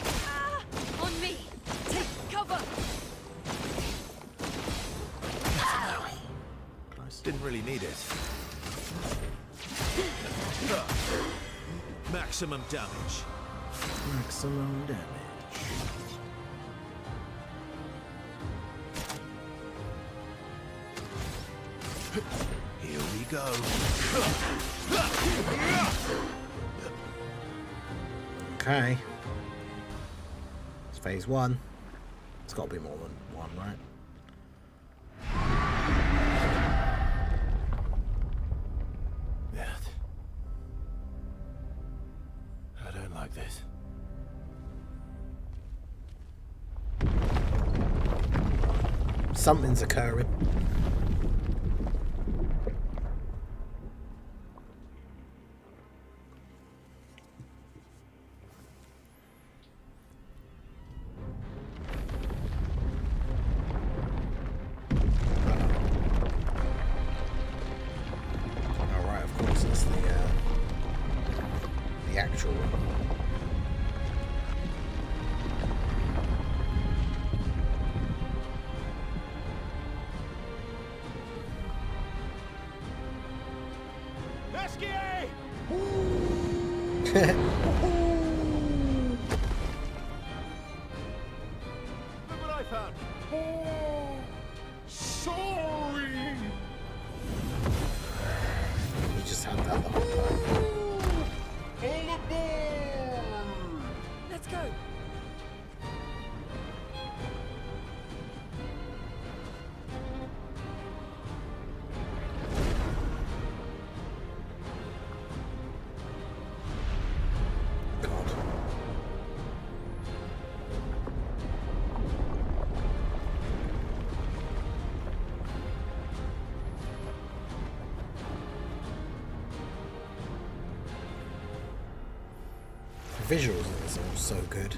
On me. Take cover. close. Didn't really need it. Maximum damage. Maximum damage. Here we go. Okay. It's phase one. It's got to be more than one, right? Something's occurring. Alright, of course, it's the actual one. Look what I found. Sorry! You just had that the whole time. All aboard! Let's go. God. The visuals of this are so good.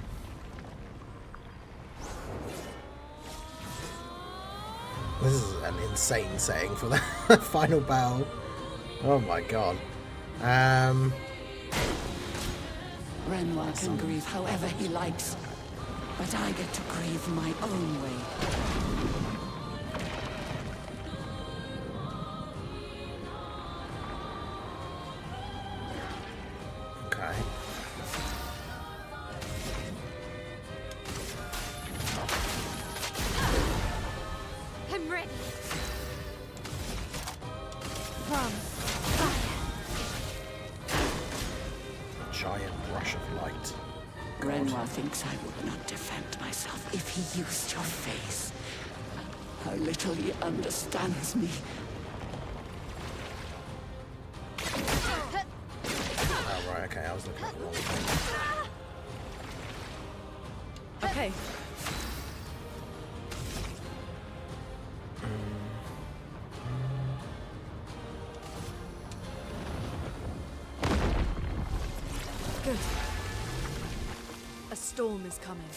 This is an insane setting for the final battle. Oh my god. Renoir can grieve however he likes, but I get to grieve my own way. Okay. I'm ready. From fire. A giant rush of light. Renoir thinks I would not defend myself if he used your face. How little he understands me. Oh right, okay, I was looking at the wrong thing. Okay. Good. A storm is coming.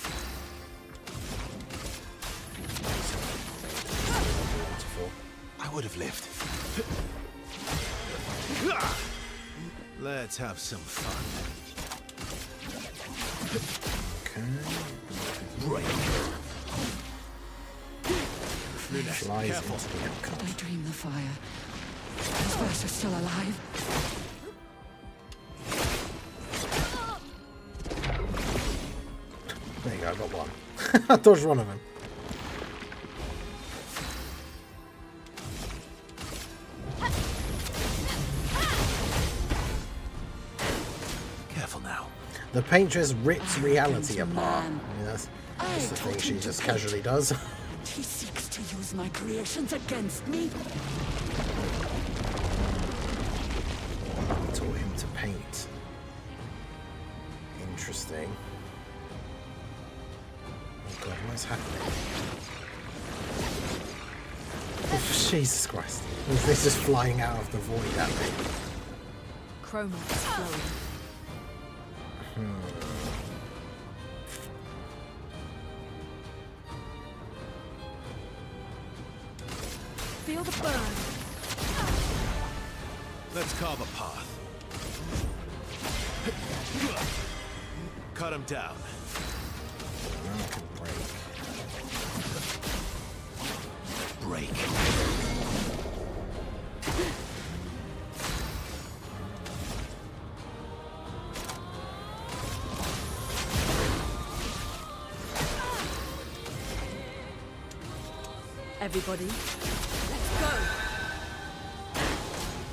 Beautiful. I would have lived. Let's have some fun. Okay. Break. Flies Careful. into the outcome. Did I dream the fire? His voice is still alive. There you go, I got one. I dodged one of them. Careful now. The Paintress rips reality Arrogant apart. man. I mean, that's I the thing taught she him to just think. casually does. He seeks to use my creations against me. Taught him to paint. Interesting. Oh god, what is happening? Oh, Jesus Christ. Is this just flying out of the void at me? Chroma is flowing. Feel the burn. Let's carve a path. Cut him down. Now I can break. Break. Everybody, let's go.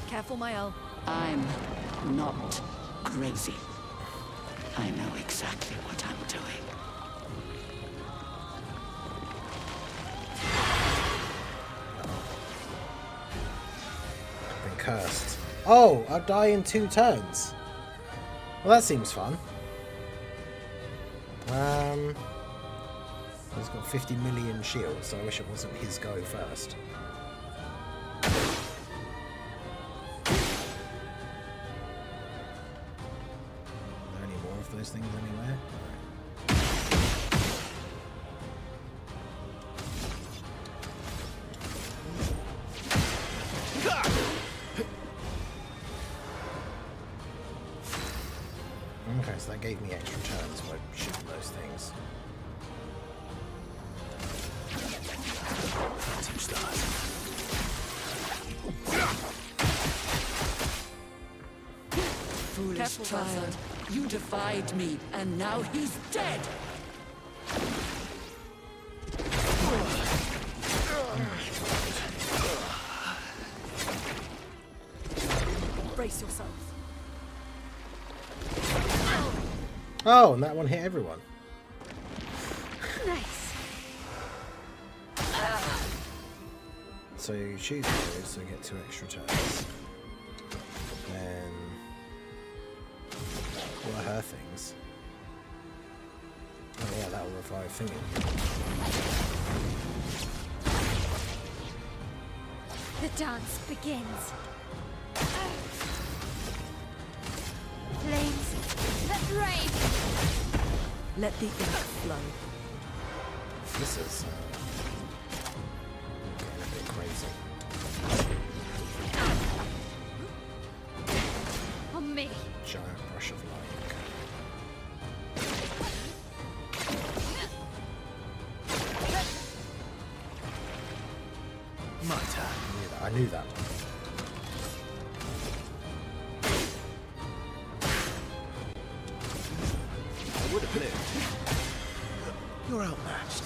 Careful, Mael. I'm not crazy. I know exactly what I'm doing. I've been cursed. Oh, I'll die in 2 turns. Well, that seems fun. He's got 50 million shields, so I wish it wasn't his go first. Are there any more of those things anywhere? Okay, so that gave me extra turns by shooting those things. Touch that. Foolish Careful, child. bastard. You defied me, and now he's dead. Brace yourself. Oh, and that one hit everyone. Nice. So you shoot those, so you get 2 extra turns. Then what are her things? Oh yeah, that'll revive thingy. The dance begins. Flames that rage. Let the ink flow. This is getting a bit crazy. On me. Giant brush of light. My turn. I knew that one. I would have lived. You're outmatched.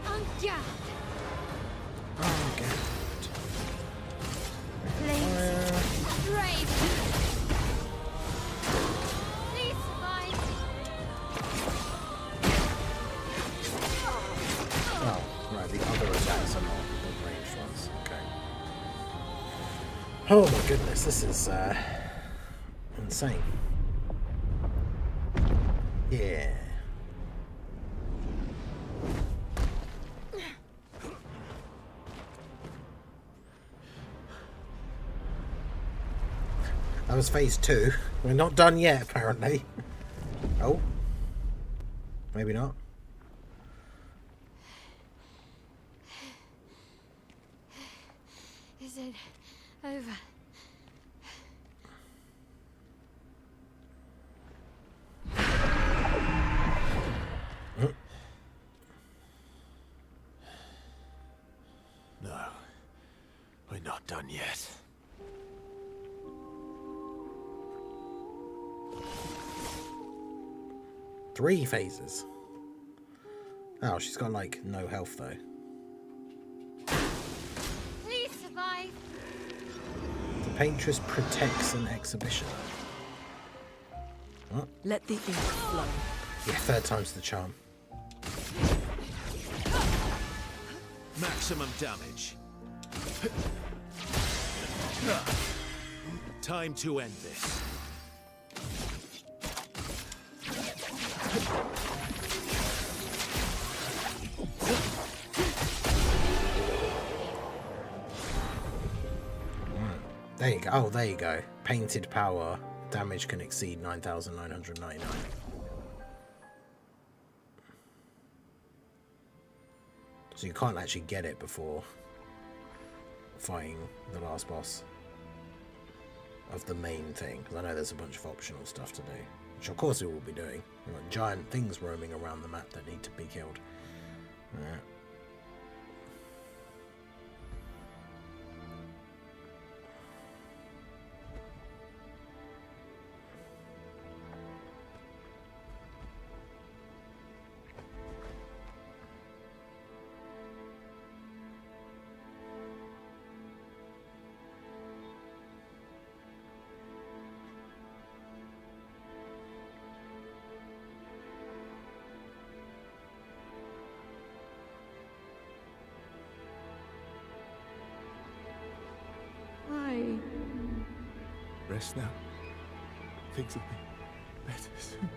On guard. Oh, okay. Flames that rage. Please survive. Oh, right, the other attacks are not the ranged ones. Okay. Oh my goodness, this is insane. Yeah. That was phase 2. We're not done yet, apparently. Oh. Maybe not. Is it over? No. We're not done yet. Three phases. Oh, she's got like no health though. Please survive. The Paintress protects an exhibition. Let the ink flow. Yeah, 3rd time's the charm. Maximum damage. Time to end this. There you go. Oh, there you go. Painted power. Damage can exceed 9,999. So you can't actually get it before fighting the last boss of the main thing. Because I know there's a bunch of optional stuff to do. Which of course we will be doing. We've got giant things roaming around the map that need to be killed. Yeah. rest now. Things will be better soon.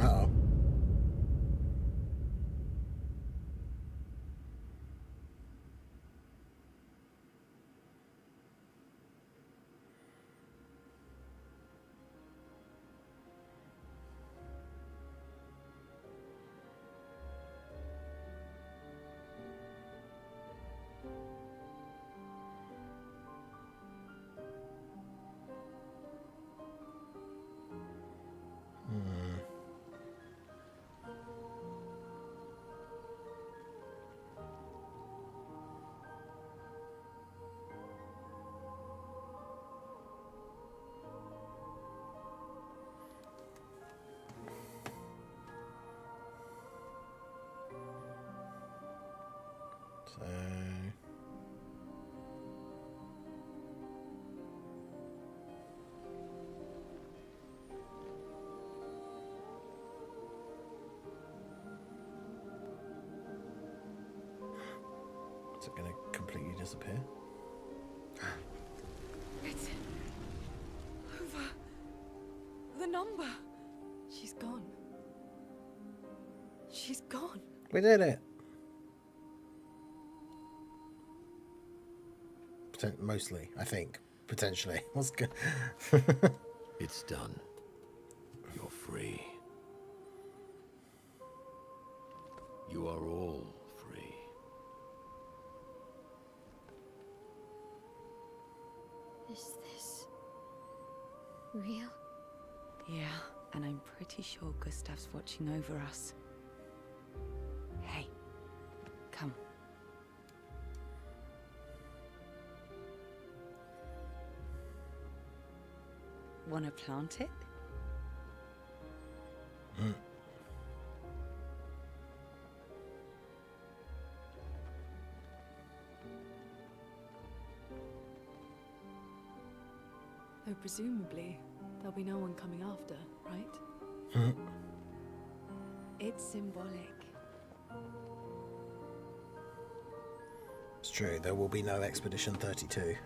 Uh-oh. So... Is it going to completely disappear? It's over. The number. She's gone. She's gone. We did it! Mostly, I think. Potentially. What's good? It's done. You're free. You are all free. Is this real? Yeah, and I'm pretty sure Gustav's watching over us. Hey, come. Wanna plant it? Though presumably, there'll be no one coming after, right? It's symbolic. It's true, there will be no Expedition 32.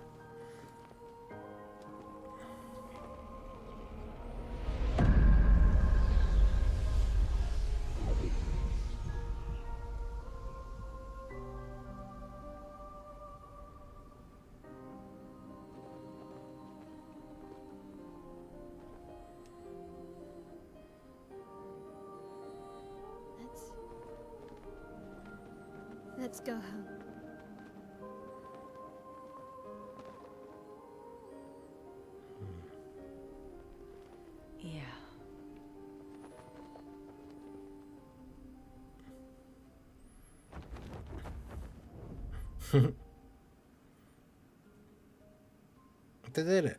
Let's go home. Yeah. They did it.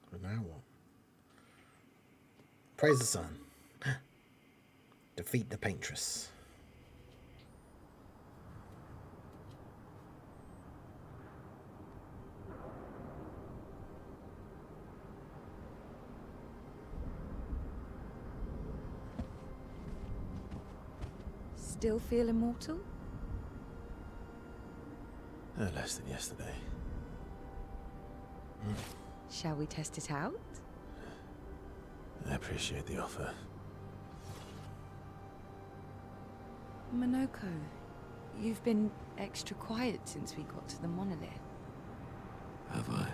But now what? Praise the sun. Defeat the Paintress. Still feel immortal? Less than yesterday. Shall we test it out? I appreciate the offer. Monoko, you've been extra quiet since we got to the monolith. Have I?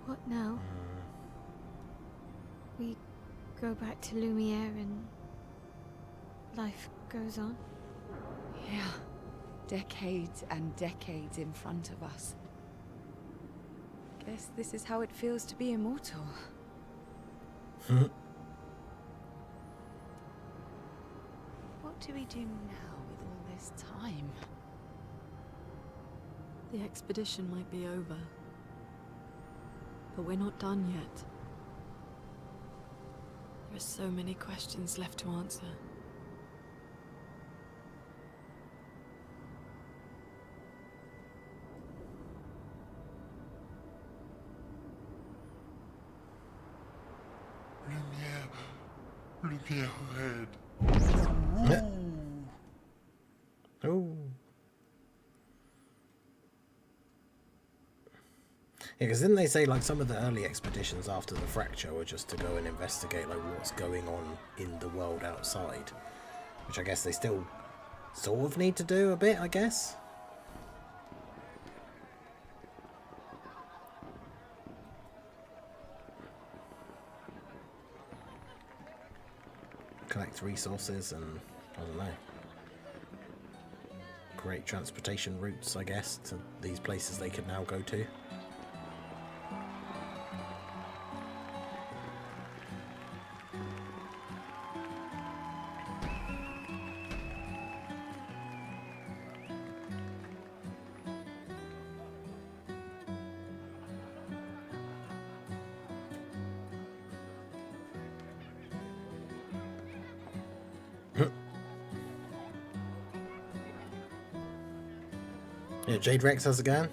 What now? We go back to Lumiere and life goes on? Yeah. Decades and decades in front of us. Guess this is how it feels to be immortal. What do we do now with all this time? The expedition might be over. But we're not done yet. There are so many questions left to answer. Lumiere red. Oh. Yeah, because didn't they say like some of the early expeditions after the fracture were just to go and investigate like what's going on in the world outside, which I guess they still sort of need to do a bit, I guess. Collect resources and I don't know. Create transportation routes, I guess, to these places they can now go to. Yeah, Jade Rex has again.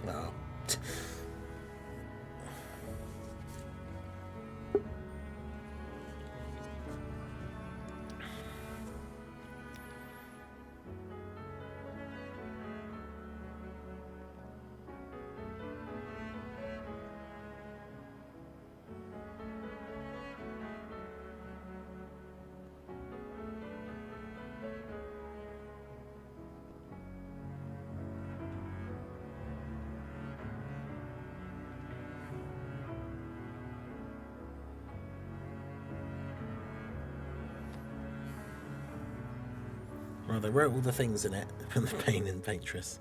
No. Well, they wrote all the things in it from the pain in Paintress.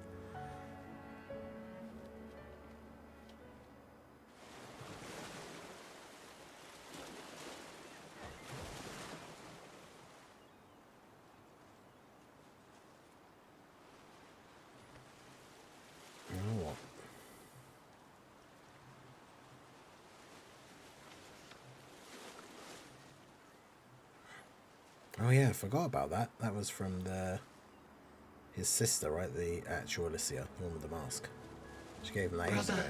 Oh yeah, I forgot about that. That was from his sister, right? The actual Alicia, the one with the mask. She gave him that ages ago.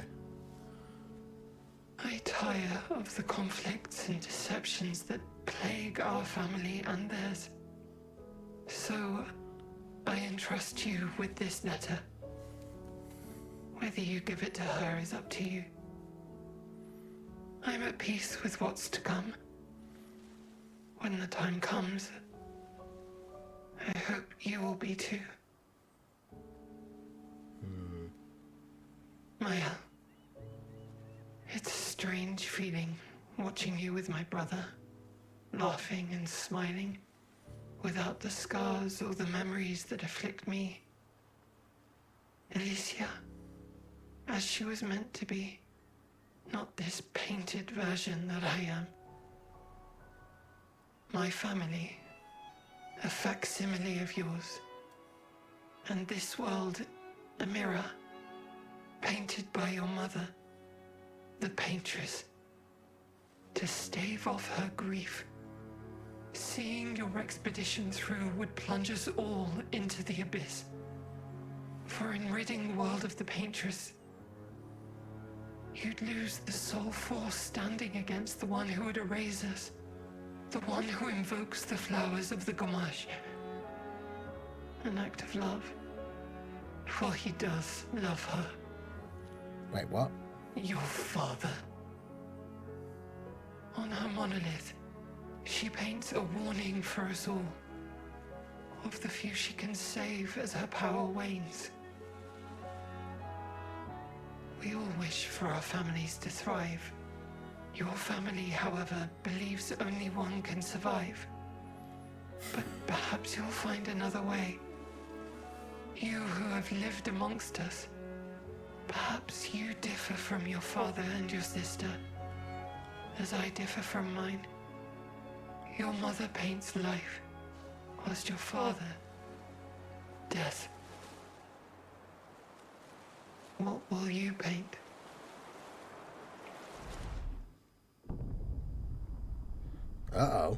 I tire of the conflicts and deceptions that plague our family and theirs. So, I entrust you with this letter. Whether you give it to her is up to you. I'm at peace with what's to come. When the time comes, I hope you will be too. Maya, it's a strange feeling watching you with my brother, laughing and smiling, without the scars or the memories that afflict me. Alicia, as she was meant to be, not this painted version that I am. My family, a facsimile of yours, and this world, a mirror, painted by your mother, the Paintress, to stave off her grief. Seeing your expedition through would plunge us all into the abyss. For in ridding the world of the Paintress, you'd lose the sole force standing against the one who would erase us. The one who invokes the flowers of the Gommage. An act of love. For he does love her. Wait, what? Your father. On her monolith, she paints a warning for us all. Of the few she can save as her power wanes. We all wish for our families to thrive. Your family, however, believes only one can survive. But perhaps you'll find another way. You who have lived amongst us. Perhaps you differ from your father and your sister, as I differ from mine. Your mother paints life, whilst your father, death. What will you paint? Uh-oh.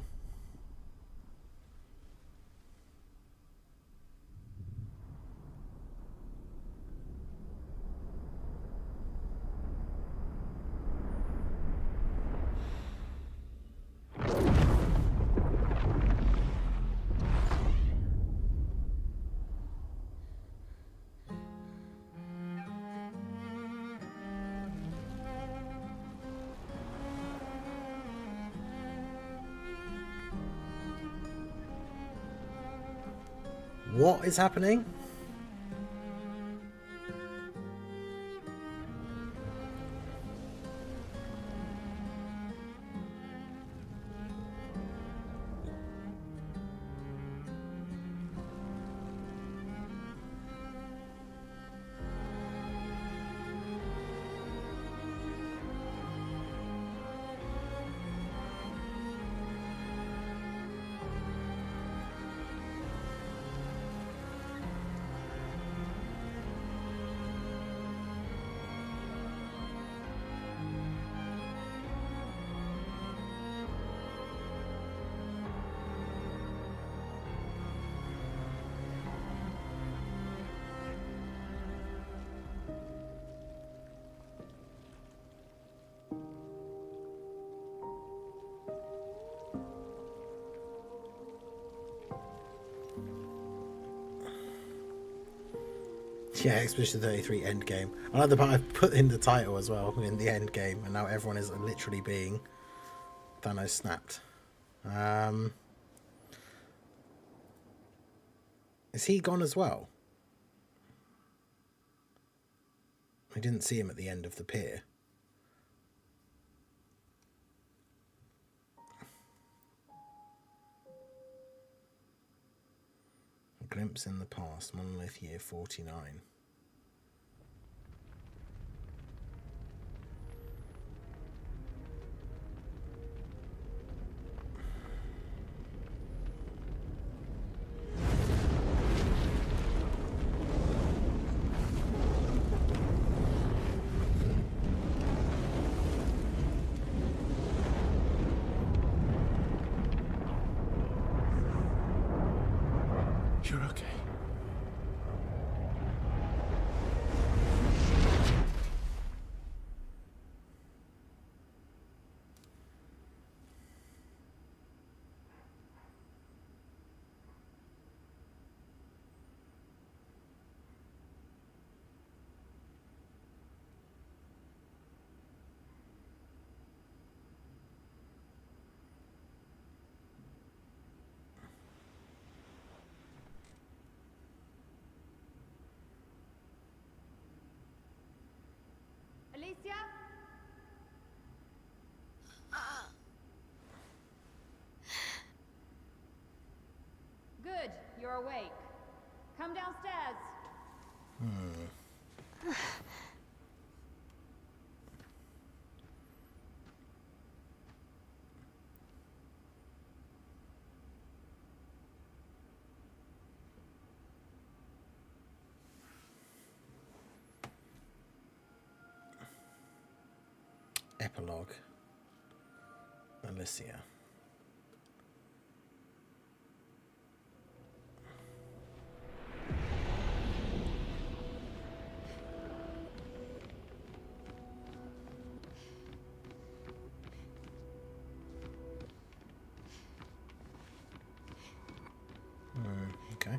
What is happening? Yeah, Expedition 33 Endgame. I like the part I've put in the title as well, in the Endgame, and now everyone is literally being Thanos snapped. Is he gone as well? I didn't see him at the end of the pier. A glimpse in the past, Monolith Year 49. You're okay. Alicia? Good, you're awake. Come downstairs. Epilogue. Alicia. Okay.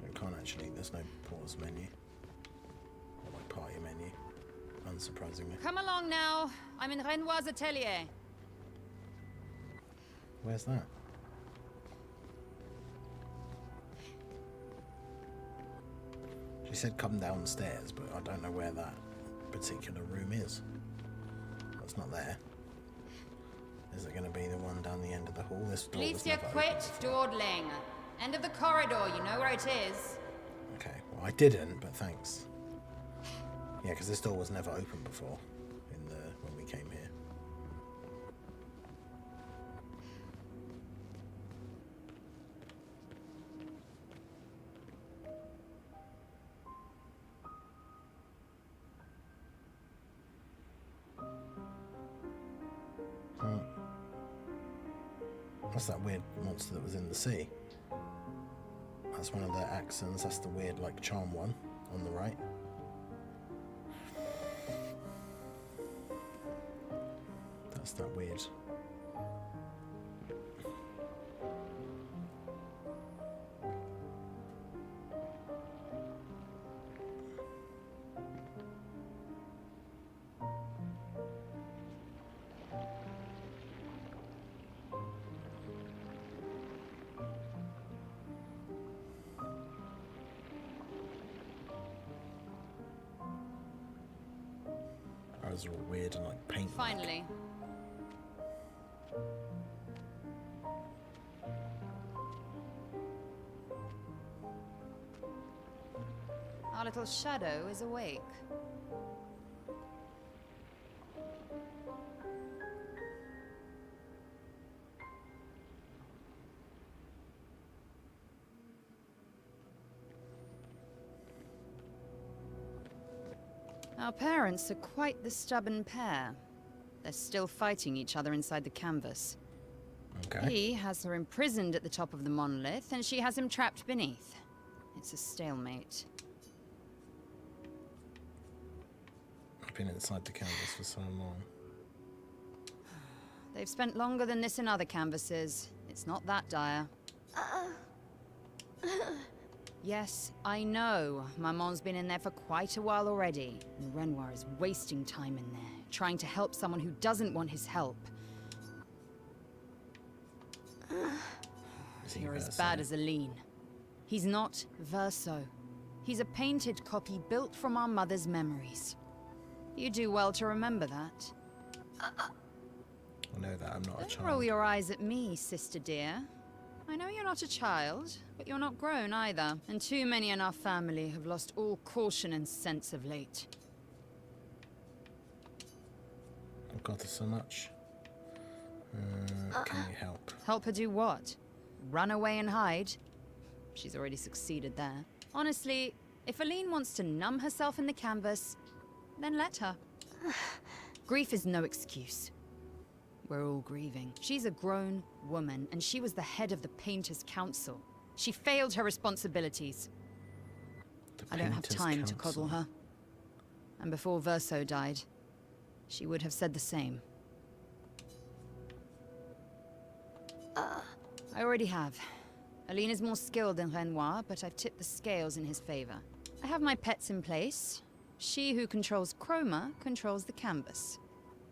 I can't actually, there's no pause menu. Or like party menu. Unsurprisingly. Come along now. I'm in Renoir's atelier. Where's that? She said come downstairs, but I don't know where that particular room is. That's not there. Is it going to be the one down the end of the hall? This door was Please you never open quit before. dawdling. End of the corridor, you know where it is. Okay, well I didn't, but thanks. Yeah, because this door was never open before when we came here. What's that weird monster that was in the sea? That's one of the accents. That's the weird, like, charm one on the right. That's that weird. Those are all weird and like paint. Finally. Our little shadow is awake. Our parents are quite the stubborn pair. They're still fighting each other inside the canvas. Okay. He has her imprisoned at the top of the monolith, and she has him trapped beneath. It's a stalemate. I've been inside the canvas for so long. They've spent longer than this in other canvases. It's not that dire. Yes, I know. Maman's been in there for quite a while already. And Renoir is wasting time in there, trying to help someone who doesn't want his help. You're as bad as Aline. He's not Verso. He's a painted copy built from our mother's memories. You do well to remember that. I know that I'm not a Don't child. roll your eyes at me, sister dear. I know you're not a child, but you're not grown either. And too many in our family have lost all caution and sense of late. Oh god, there's so much. Can you help? Help her do what? Run away and hide? She's already succeeded there. Honestly, if Aline wants to numb herself in the canvas, then let her. Grief is no excuse. We're all grieving. She's a grown woman, and she was the head of the Painters' Council. She failed her responsibilities. I don't have time to coddle her. And before Verso died, she would have said the same. I already have. Aline is more skilled than Renoir, but I've tipped the scales in his favor. I have my pets in place. She who controls chroma controls the canvas.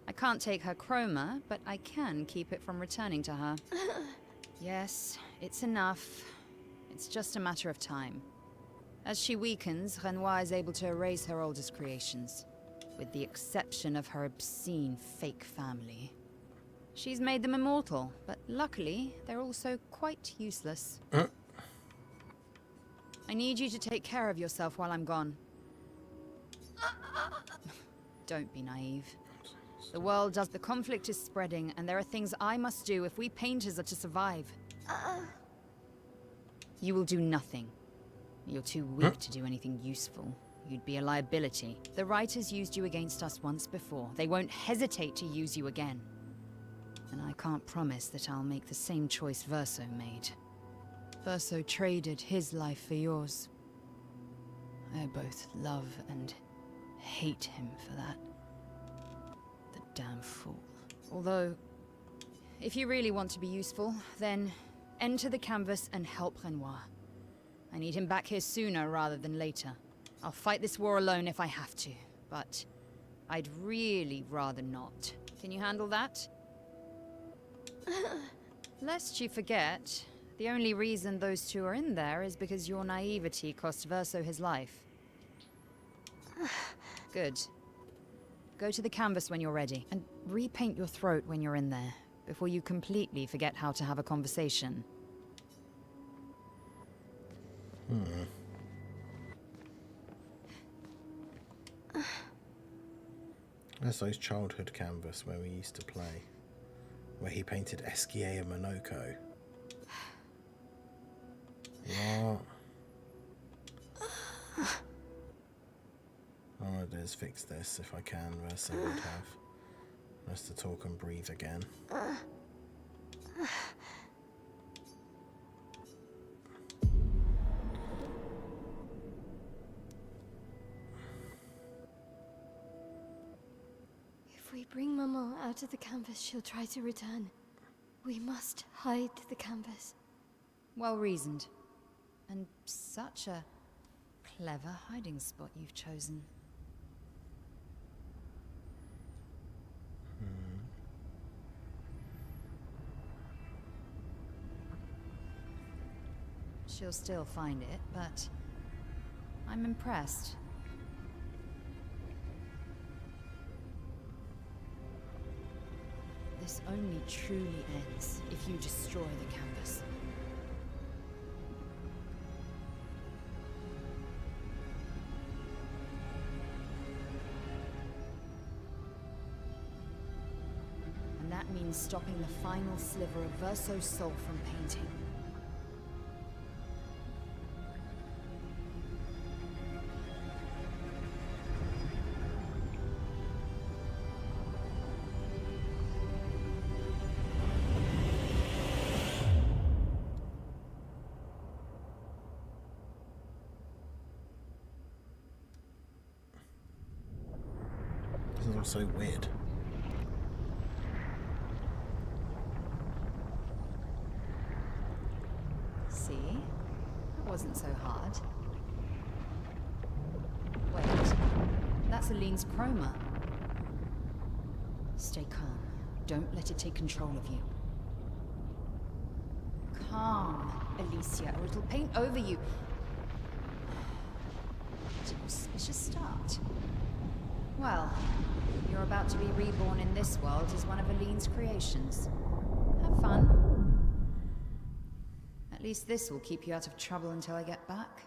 I can't take her chroma, but I can keep it from returning to her. Yes, it's enough. It's just a matter of time. As she weakens, Renoir is able to erase her oldest creations, with the exception of her obscene fake family. She's made them immortal, but luckily, they're also quite useless. I need you to take care of yourself while I'm gone. Don't be naive. The world does. The conflict is spreading, and there are things I must do if we painters are to survive. You will do nothing. You're too weak to do anything useful. You'd be a liability. The writers used you against us once before. They won't hesitate to use you again. And I can't promise that I'll make the same choice Verso made. Verso traded his life for yours. I both love and hate him for that. The damn fool. Although, if you really want to be useful, then enter the canvas and help Renoir. I need him back here sooner rather than later. I'll fight this war alone if I have to, but I'd really rather not. Can you handle that? Lest you forget, the only reason those two are in there is because your naivety cost Verso his life. Good. Go to the canvas when you're ready, and repaint your throat when you're in there, before you completely forget how to have a conversation. That's those childhood canvas where we used to play. Where he painted Esquier and Monoko. What? All I want to do is fix this if I can, Verso would have. Just to talk and breathe again. If we bring Maman out of the canvas, she'll try to return. We must hide the canvas. Well reasoned. And such a clever hiding spot you've chosen. She'll still find it, but I'm impressed. This only truly ends if you destroy the canvas. And that means stopping the final sliver of Verso's soul from painting. This is all so weird. See? That wasn't so hard. Wait. That's Aline's chroma. Stay calm. Don't let it take control of you. Calm, Alicia, or it'll paint over you. What an auspicious start. Well, you're about to be reborn in this world as one of Aline's creations. Have fun. At least this will keep you out of trouble until I get back.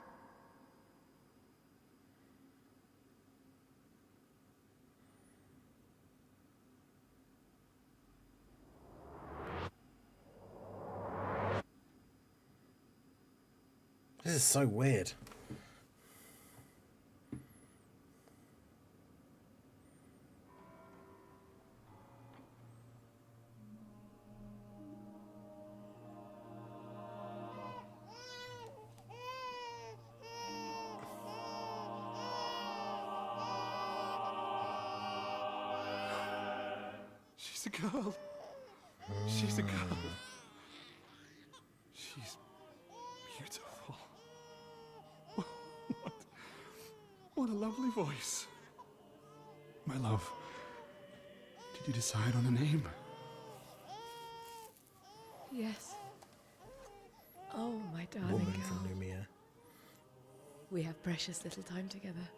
This is so weird. She's a girl. She's a girl. She's beautiful. What a lovely voice. My love, did you decide on a name? Yes. Oh, my darling Woman girl. from Lumiere. We have precious little time together.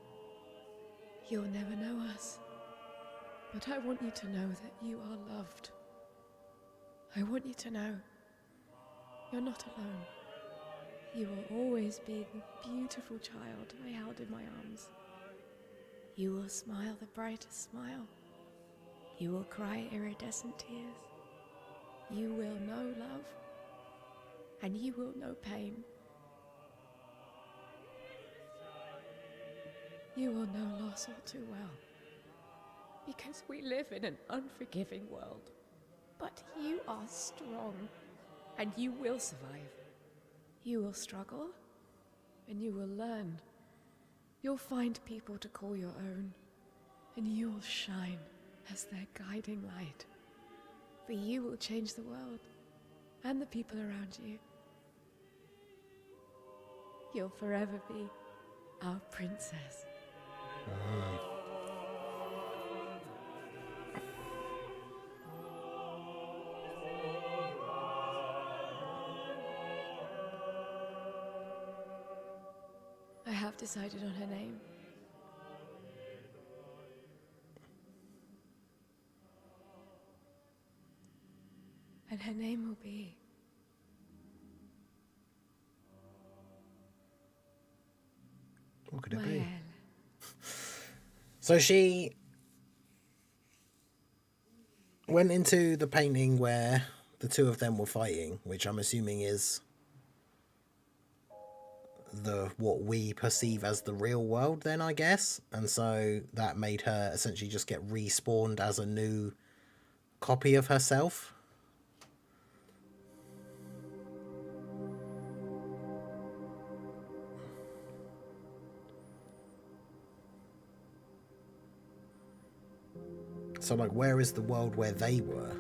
You'll never know us. But I want you to know that you are loved. I want you to know you're not alone. You will always be the beautiful child I held in my arms. You will smile the brightest smile. You will cry iridescent tears. You will know love, and you will know pain. You will know loss all too well. Because we live in an unforgiving world. But you are strong, and you will survive. You will struggle, and you will learn. You'll find people to call your own, and you will shine as their guiding light. For you will change the world, and the people around you. You'll forever be our princess. I have decided on her name. And her name will be... What could it be? Maëlle. So she went into the painting where the two of them were fighting, which I'm assuming is what we perceive as the real world then, I guess. And so that made her essentially just get respawned as a new copy of herself. So, like, where is the world where they were?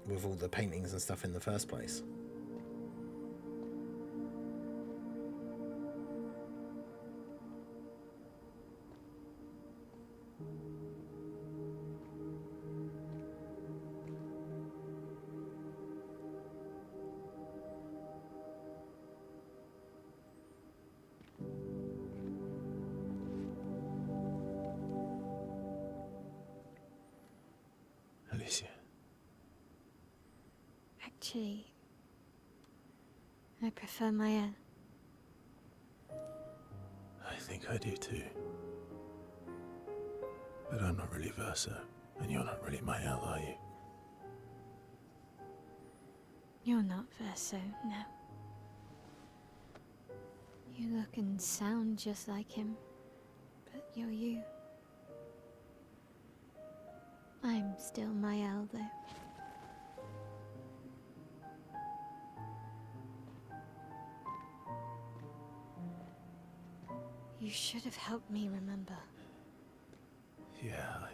With all the paintings and stuff in the first place. Alicia. Actually, I prefer Maëlle. I think I do too. But I'm not really Verso, and you're not really Maëlle, are you? You're not Verso, no. You look and sound just like him, but you're you. I'm still Maëlle, though. You should have helped me remember. Yeah,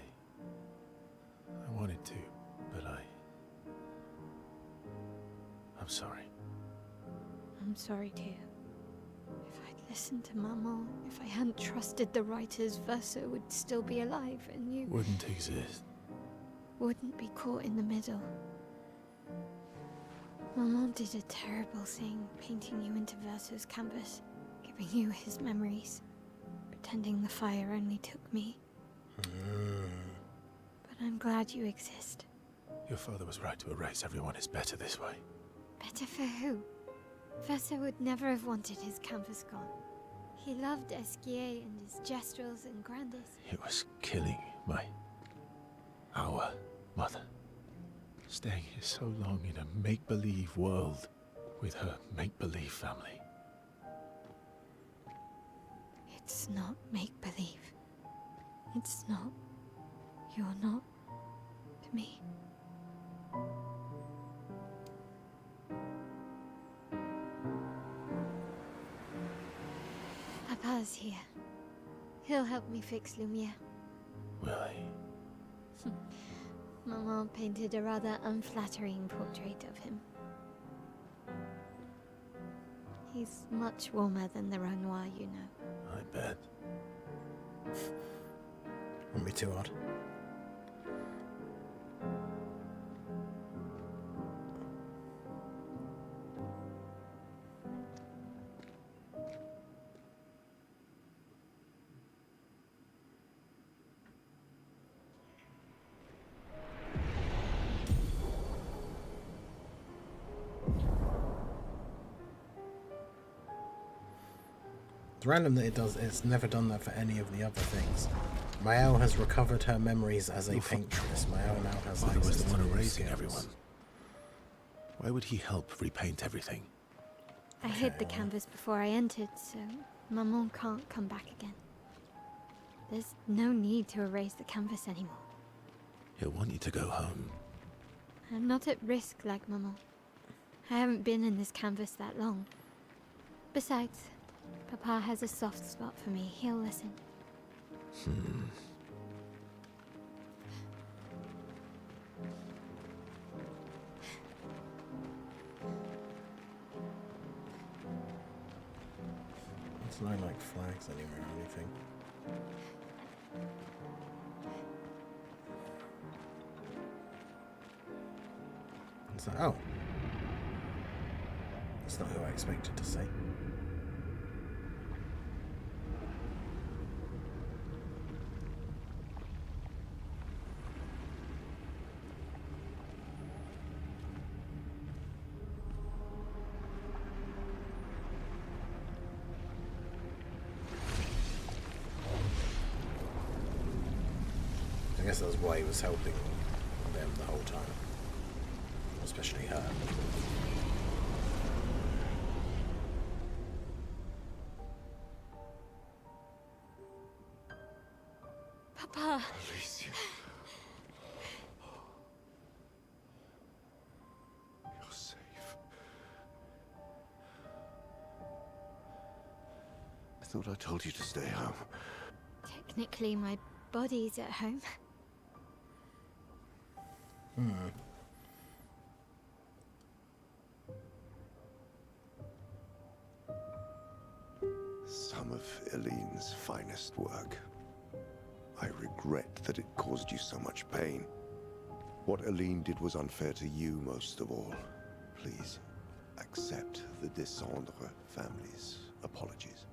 I wanted to, but I'm sorry. I'm sorry too. If I'd listened to Maman, if I hadn't trusted the writers, Verso would still be alive, and you Wouldn't exist. wouldn't be caught in the middle. Maman did a terrible thing, painting you into Verso's canvas, giving you his memories, pretending the fire only took me. But I'm glad you exist. Your father was right to erase everyone. It's better this way. Better for who? Verso would never have wanted his canvas gone. He loved Esquier and his gestrels and Grandis. It was killing our mother. Staying here so long in a make-believe world with her make-believe family. It's not make-believe. It's not. You're not to me. Papa's here. He'll help me fix Lumiere. Will he? Maman painted a rather unflattering portrait of him. He's much warmer than the Renoir, you know. I bet. Won't be too hard. It's random that it's never done that for any of the other things. Maëlle has recovered her memories as a paintress. Maëlle now has Father was access the to one new erasing skills. everyone. Why would he help repaint everything? I hid the canvas before I entered, so Maman can't come back again. There's no need to erase the canvas anymore. He'll want you to go home. I'm not at risk like Maman. I haven't been in this canvas that long. Besides, Papa has a soft spot for me. He'll listen. There's no like flags anywhere or anything. It's like, oh. That's not who I expected to see. I guess that's why he was helping them the whole time. Especially her. Papa! Alicia. You're safe. I thought I told you to stay home. Technically, my body's at home. Some of Eileen's finest work. I regret that it caused you so much pain. What Eileen did was unfair to you most of all. Please, accept the Descendre family's apologies.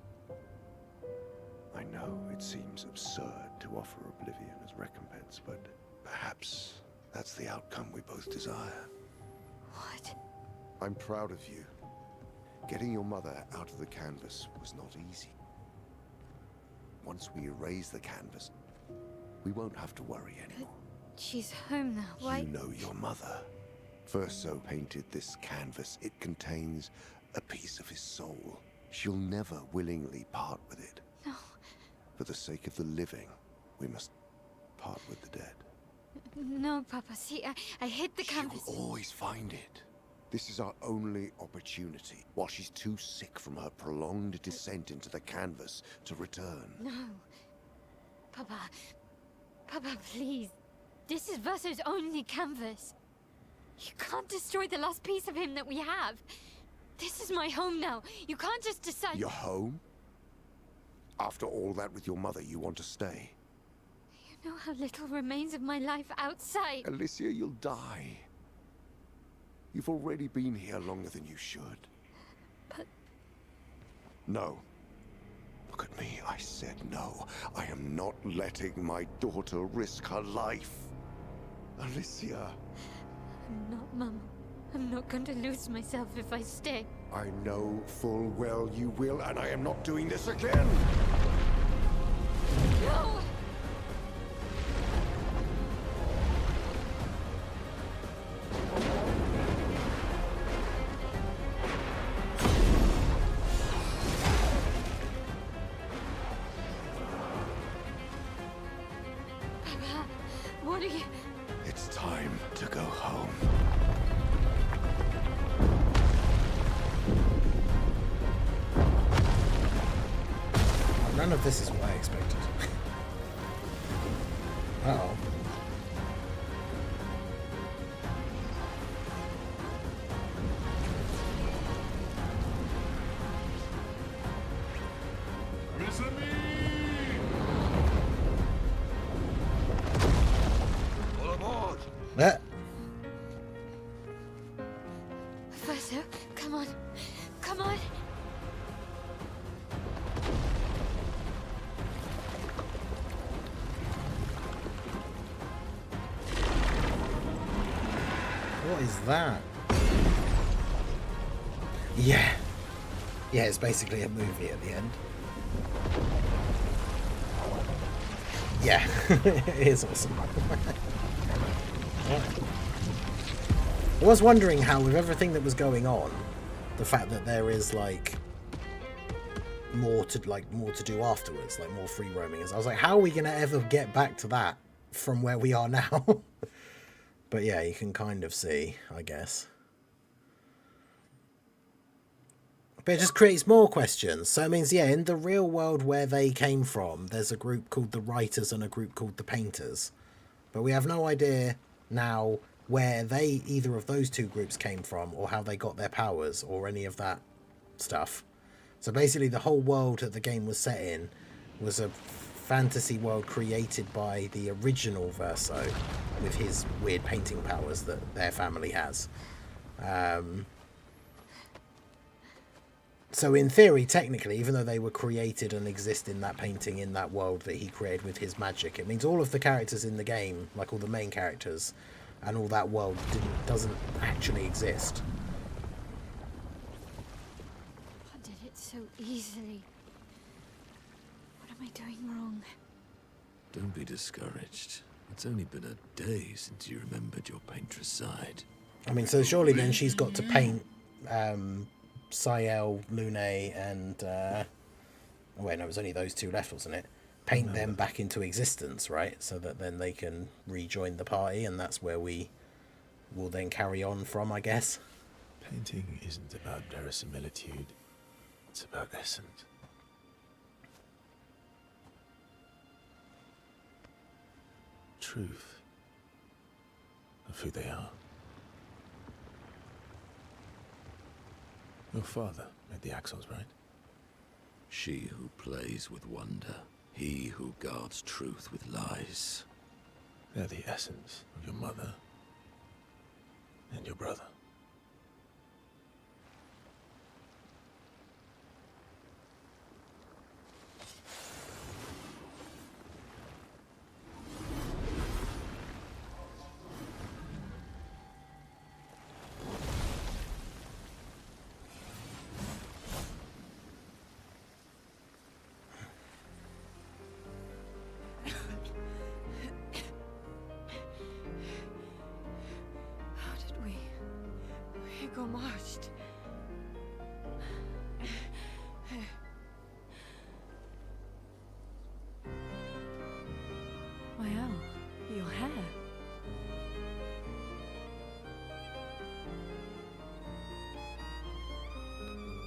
I know it seems absurd to offer oblivion as recompense, but perhaps that's the outcome we both desire. What? I'm proud of you. Getting your mother out of the canvas was not easy. Once we erase the canvas, we won't have to worry anymore. But she's home now. Why? You know your mother. Verso painted this canvas. It contains a piece of his soul. She'll never willingly part with it. No. For the sake of the living, we must part with the dead. No, Papa. See, I hid the canvas. She will always find it. This is our only opportunity, while she's too sick from her prolonged descent into the canvas to return. No. Papa. Papa, please. This is Verso's only canvas. You can't destroy the last piece of him that we have. This is my home now. You can't just decide... Your home? After all that with your mother, you want to stay? You know how little remains of my life outside. Alicia, you'll die. You've already been here longer than you should. But... No. Look at me, I said no. I am not letting my daughter risk her life. Alicia. I'm not, Mama. I'm not going to lose myself if I stay. I know full well you will, and I am not doing this again! No! Papa, what are you... It's time to go home. None of this is what I expected. Uh-oh. All aboard! Verso, come on. Come on. What is that? Yeah. Yeah, it's basically a movie at the end. Yeah, it is awesome. I was wondering how, with everything that was going on, the fact that there is like more to do afterwards, like more free roaming. And I was like, how are we gonna ever get back to that from where we are now? But yeah, you can kind of see, I guess. But it just creates more questions. So it means, yeah, in the real world where they came from, there's a group called the Writers and a group called the Painters. But we have no idea now where either of those two groups came from, or how they got their powers, or any of that stuff. So basically the whole world that the game was set in was a fantasy world created by the original Verso with his weird painting powers that their family has. So in theory, technically, even though they were created and exist in that painting, in that world that he created with his magic, it means all of the characters in the game, like all the main characters, and all that world doesn't actually exist. I did it so easily. What am I doing wrong? Don't be discouraged. It's only been a day since you remembered your Paintress side. I mean, so surely then she's got to paint Ciel, Lune, and oh wait, no, it was only those two left, wasn't it? Paint them back into existence, right? So that then they can rejoin the party, and that's where we will then carry on from, I guess. Painting isn't about verisimilitude, it's about essence. Truth of who they are. Your father made the axles, right? She who plays with wonder, he who guards truth with lies. They're the essence of your mother and your brother. Gommaged. Wow, your hair.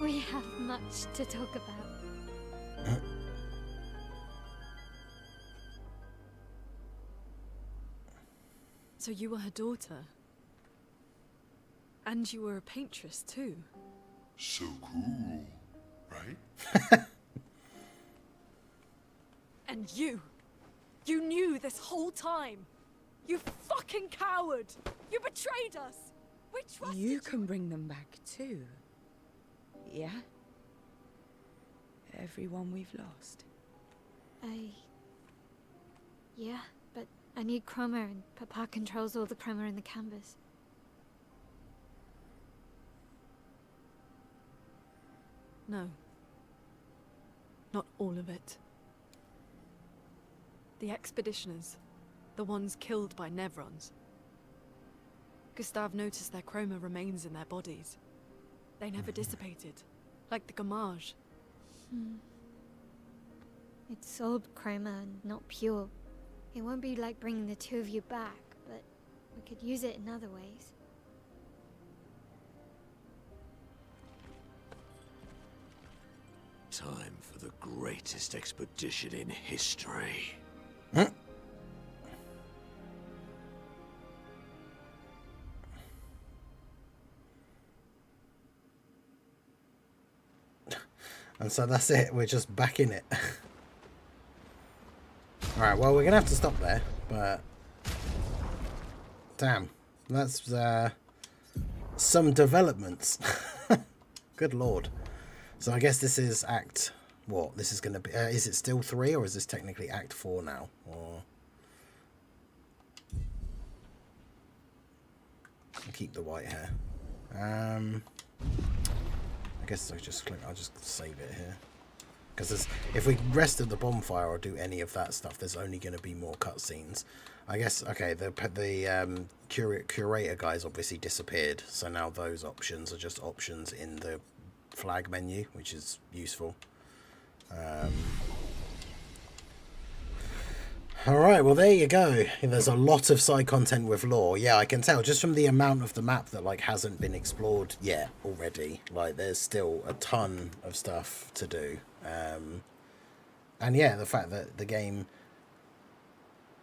We have much to talk about. So you were her daughter? And you were a paintress too? So cool, right? And you knew this whole time! You fucking coward! You betrayed us! We trusted you! You can bring them back too. Yeah? Everyone we've lost. Yeah, but I need chroma, and Papa controls all the chroma in the canvas. No. Not all of it. The expeditioners. The ones killed by Nevrons. Gustave noticed their chroma remains in their bodies. They never dissipated. Like the Gommage. It's soul chroma and not pure. It won't be like bringing the two of you back, but we could use it in other ways. Time for the greatest expedition in history. And so that's it, we're just back in it. Alright, well, we're gonna have to stop there, but damn, that's some developments. Good lord. So I guess this is act, what, this is going to be, is it still 3 or is this technically act 4 now? Or I'll keep the white hair. I guess I'll just save it here. Because if we rest at the bonfire or do any of that stuff, there's only going to be more cutscenes. I guess, okay, the curator guys obviously disappeared, so now those options are just options in the flag menu, which is useful. Alright, well there you go. There's a lot of side content with lore. Yeah, I can tell just from the amount of the map that like hasn't been explored yet already. Like there's still a ton of stuff to do. And yeah, the fact that the game,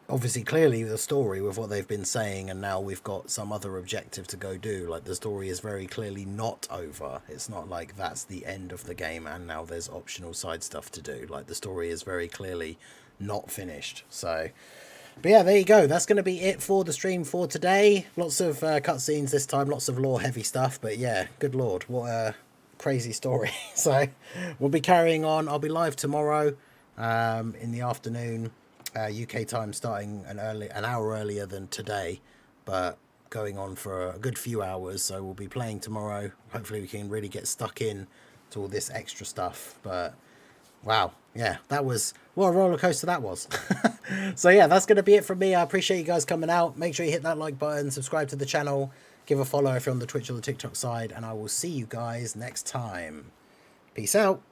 obviously clearly the story with what they've been saying, and now we've got some other objective to go do. Like the story is very clearly not over. It's not like that's the end of the game and now there's optional side stuff to do. Like the story is very clearly not finished. So but yeah, there you go. That's going to be it for the stream for today. Lots of cutscenes this time, lots of lore heavy stuff, but yeah, good lord, what a crazy story. So we'll be carrying on. I'll be live tomorrow in the afternoon, UK time, starting an hour earlier than today, but going on for a good few hours. So we'll be playing tomorrow. Hopefully we can really get stuck in to all this extra stuff. But wow, yeah, that was, what a roller coaster that was. So yeah, that's going to be it from me. I appreciate you guys coming out. Make sure you hit that like button, subscribe to the channel, give a follow if you're on the Twitch or the TikTok side, and I will see you guys next time. Peace out.